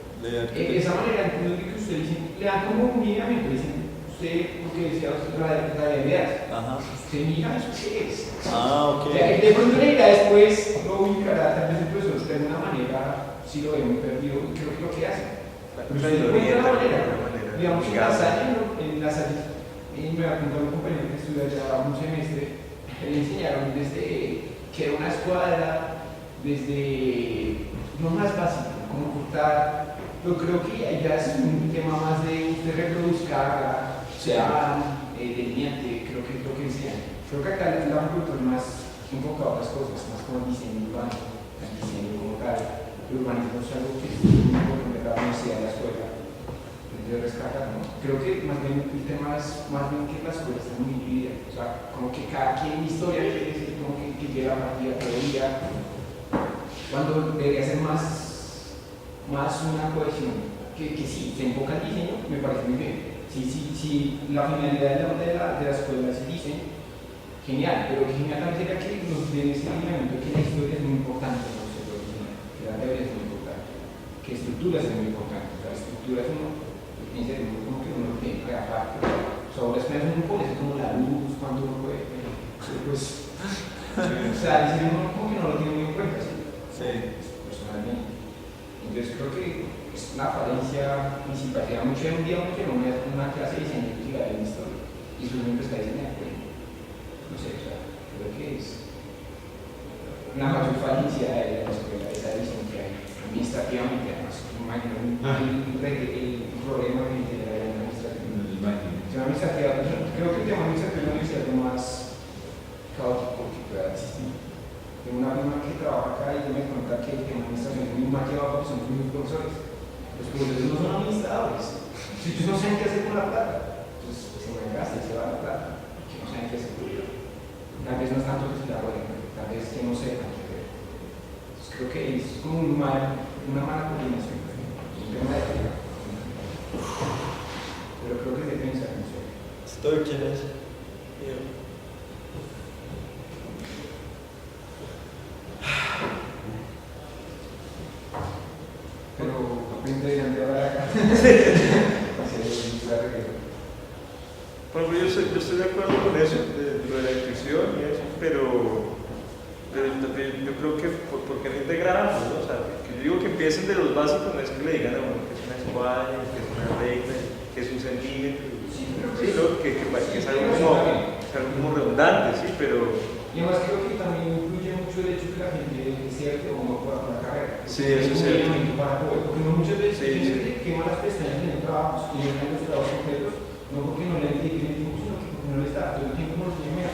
Esa manera, no es que usted dice, le dan como un lineamiento, dicen, usted, lo que decía, radialidad. Ajá. Usted mira eso qué es. Ah, ok. O sea, de pronto la idea después lo ubicará, tal vez el profesor de alguna manera, si lo ve muy perdido, y creo que lo que hace. Pero usted encuentra la manera. Digamos, en la Salle, me va a contar un compañero que estudió allá un semestre, le enseñaron desde que era una escuadra, desde lo más básico, como cortar. Yo creo que ya es un tema más de usted reproduzca, sea delineante, creo que es lo que enseñan. Creo que acá la facultad más enfocado a otras cosas, más como el diseño urbano, el diseño como tal. El urbanismo es algo que es muy importante para la universidad, la escuela, de rescatar, ¿no? Creo que más bien el tema es más bien que la escuela está muy dividida, o sea, como que cada quien historia quiere decir como que lleva partida, teoría, cuando debería ser más una cohesión, que sí, se enfoca el diseño, me parece muy bien. Si la finalidad de la escuela es el diseño, genial, pero genial también sería que nos den ese lineamiento que la historia es muy importante en el sector diseño, que la teoría es muy importante, que estructuras es muy importante, la estructura es uno, piensa como que uno tiene que aparte, sobre las clases uno pone como la luz, cuando uno puede, pues, o sea, diseño uno como que no lo tiene muy en cuenta, ¿sí? Personalmente. Entonces creo que es una falencia principal. Lleva mucho un día que no me da una clase de diseño que la de historia y su nombre está diseñado. No sé, o sea, creo que es una mayor falencia de la escuela, esa visión que hay administrativamente, además, imagino el problema que tiene la administrativa. Creo que el tema administrativo de la universidad es lo más caótico que pueda existir. Tengo una prima que trabaja acá y me cuenta que el tema de administración es muy mal llevado porque son muy profesores. Los profesores no son administradores. Si ellos no saben qué hacer con la plata, entonces se me gasta y se va la plata, que no saben qué hacer con ella. Tal vez no es tanto que se la buena, tal vez que no sepan qué hacer. Entonces creo que es como una mala coordinación, un tema de ética. Pero creo que es de pensar en eso. ¿Estoy quién es? Pero aprende de ahora acá. Bueno, yo estoy de acuerdo con eso, de lo de la inscripción y eso, pero yo creo que, ¿por qué no integramos? ¿No? O sea, que yo digo que empiecen de los básicos, no es que le digan a uno que es una escuadra, que es una regla, que es un centímetro, sí, ¿no? que es algo como redundante, sí, pero... Y además creo que también influye mucho el hecho que la gente desearte o no pueda con la carrera. Sí, eso es cierto. Para poder, porque no muchas veces hay gente que quema las pestañas en el trabajo, y en los trabajos completos, No porque no le dediquen el tiempo, sino que porque no les da todo el tiempo, no los tiene.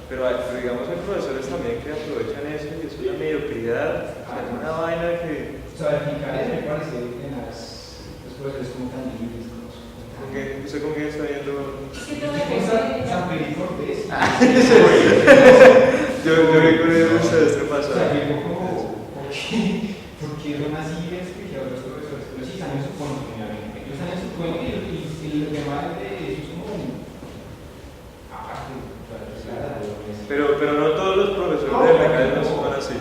Pero digamos hay profesores también que aprovechan eso y es una mediocridad, o sea, es una vaina que... O sea, verificar eso me parece en los profesores como tan libres. ¿Usted con quién está viendo? San Felipe Cortés. Yo vi con él el semestre O pasado. sea, yo como, ¿por qué son así despreciados los profesores? Pero sí están en su cuento, generalmente. Ellos están en su cuento y el tema de eso es como aparte, pero no todos los profesores de la academia son así.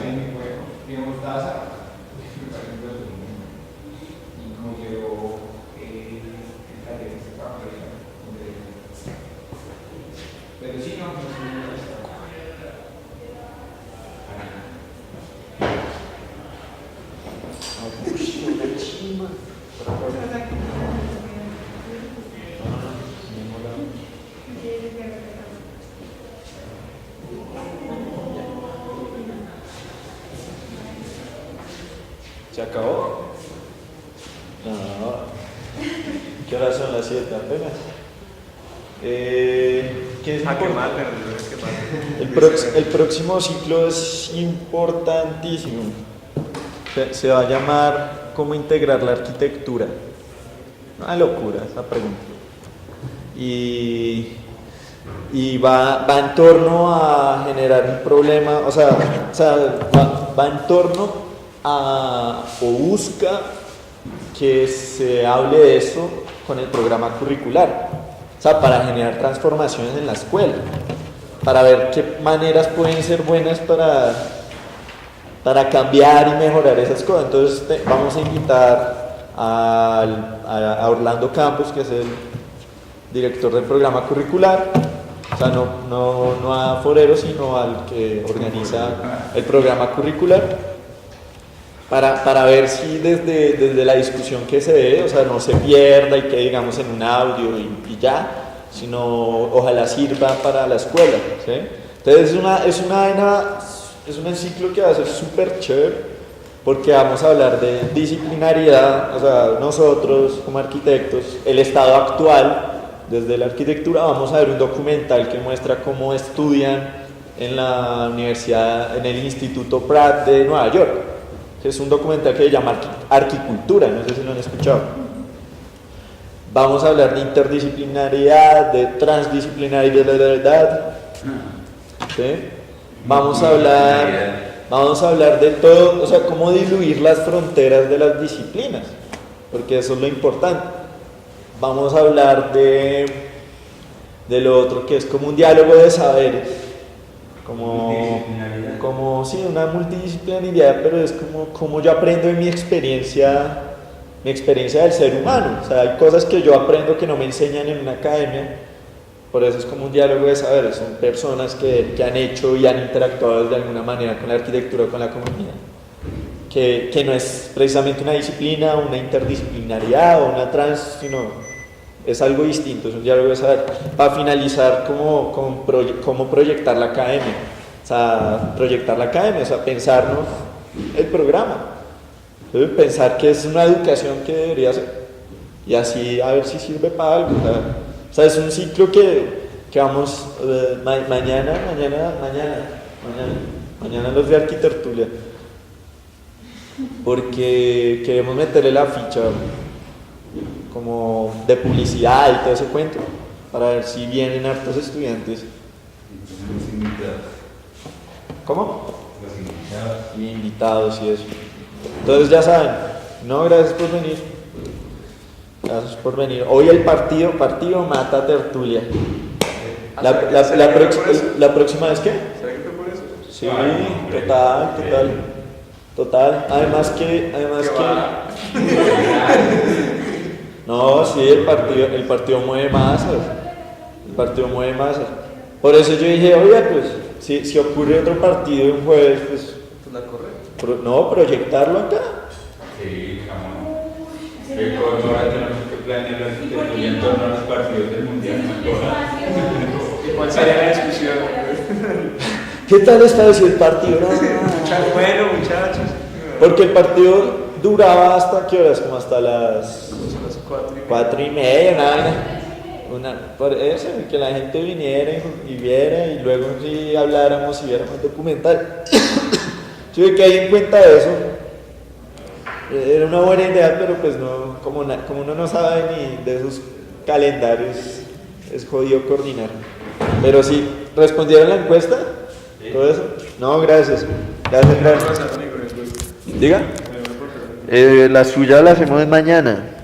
Digamos, Daza, me parece un profesor muy bueno. Y como yo, el taller de este trabajo, pero sí, no, no sé, no está. ¿Se acabó? No. ¿Qué hora son las 7 apenas? ¿Qué es el próximo ciclo es importantísimo. Se va a llamar ¿Cómo integrar la arquitectura? Una locura esa pregunta. Y va en torno a generar un problema, va en torno a, o busca que se hable de eso con el programa curricular, o sea, para generar transformaciones en la escuela, para ver qué maneras pueden ser buenas para cambiar y mejorar esas cosas. Entonces vamos a invitar a Orlando Campos, que es el director del programa curricular, o sea, no a Forero, sino al que organiza el programa curricular, para ver si desde la discusión que se dé, o sea, no se pierda y que digamos en un audio y ya, sino ojalá sirva para la escuela, ¿sí? Entonces es un ciclo que va a ser súper chévere, porque vamos a hablar de disciplinariedad, o sea, nosotros como arquitectos, el estado actual desde la arquitectura. Vamos a ver un documental que muestra cómo estudian en la universidad, en el Instituto Pratt de Nueva York. Es un documental que se llama Arquicultura, no sé si lo han escuchado. Vamos a hablar de interdisciplinariedad, de transdisciplinariedad, ¿sí? Vamos a hablar de todo, o sea, cómo diluir las fronteras de las disciplinas, porque eso es lo importante. Vamos a hablar de lo otro, que es como un diálogo de saberes, como sí, una multidisciplinaridad, pero es como yo aprendo de mi experiencia del ser humano. O sea, hay cosas que yo aprendo que no me enseñan en una academia, por eso es como un diálogo de saberes. Son personas que han hecho y han interactuado de alguna manera con la arquitectura o con la comunidad, que no es precisamente una disciplina, una interdisciplinaridad o una sino es algo distinto, es un diálogo de saber. Para finalizar, cómo proyectar la academia, o sea, pensarnos el programa, pensar que es una educación que debería ser, y así a ver si sirve para algo. O sea, es un ciclo que vamos, mañana los de Arquitertulia, porque queremos meterle la ficha como de publicidad y todo ese cuento, para ver si vienen hartos estudiantes. ¿Cómo? Y invitados y eso. Entonces ya saben, no, gracias por venir. Gracias por venir. Hoy el partido mata tertulia. La próxima vez, ¿qué? ¿Será que fue por eso? Sí, total. Además que no, sí, el partido mueve masas. Por eso yo dije, oye, pues, si ocurre otro partido un jueves, pues la corre. Proyectarlo acá. Sí, ahora tenemos que planear la arquitectura en torno a los partidos del Mundial. ¿Y cuál sería la discusión? ¿Qué tal está ese el partido? Bueno, muchachos. Porque el partido duraba hasta ¿qué horas? Como hasta las 4:30, una vaina. Por eso, que la gente viniera y viera y luego sí habláramos y viéramos documental. Yo vi que hay en cuenta de eso. Era una buena idea, pero pues no, como uno no sabe ni de esos calendarios, es jodido coordinar. Pero sí, ¿respondieron la encuesta? ¿Todo eso? No, gracias. Gracias. Diga. La suya la hacemos mañana.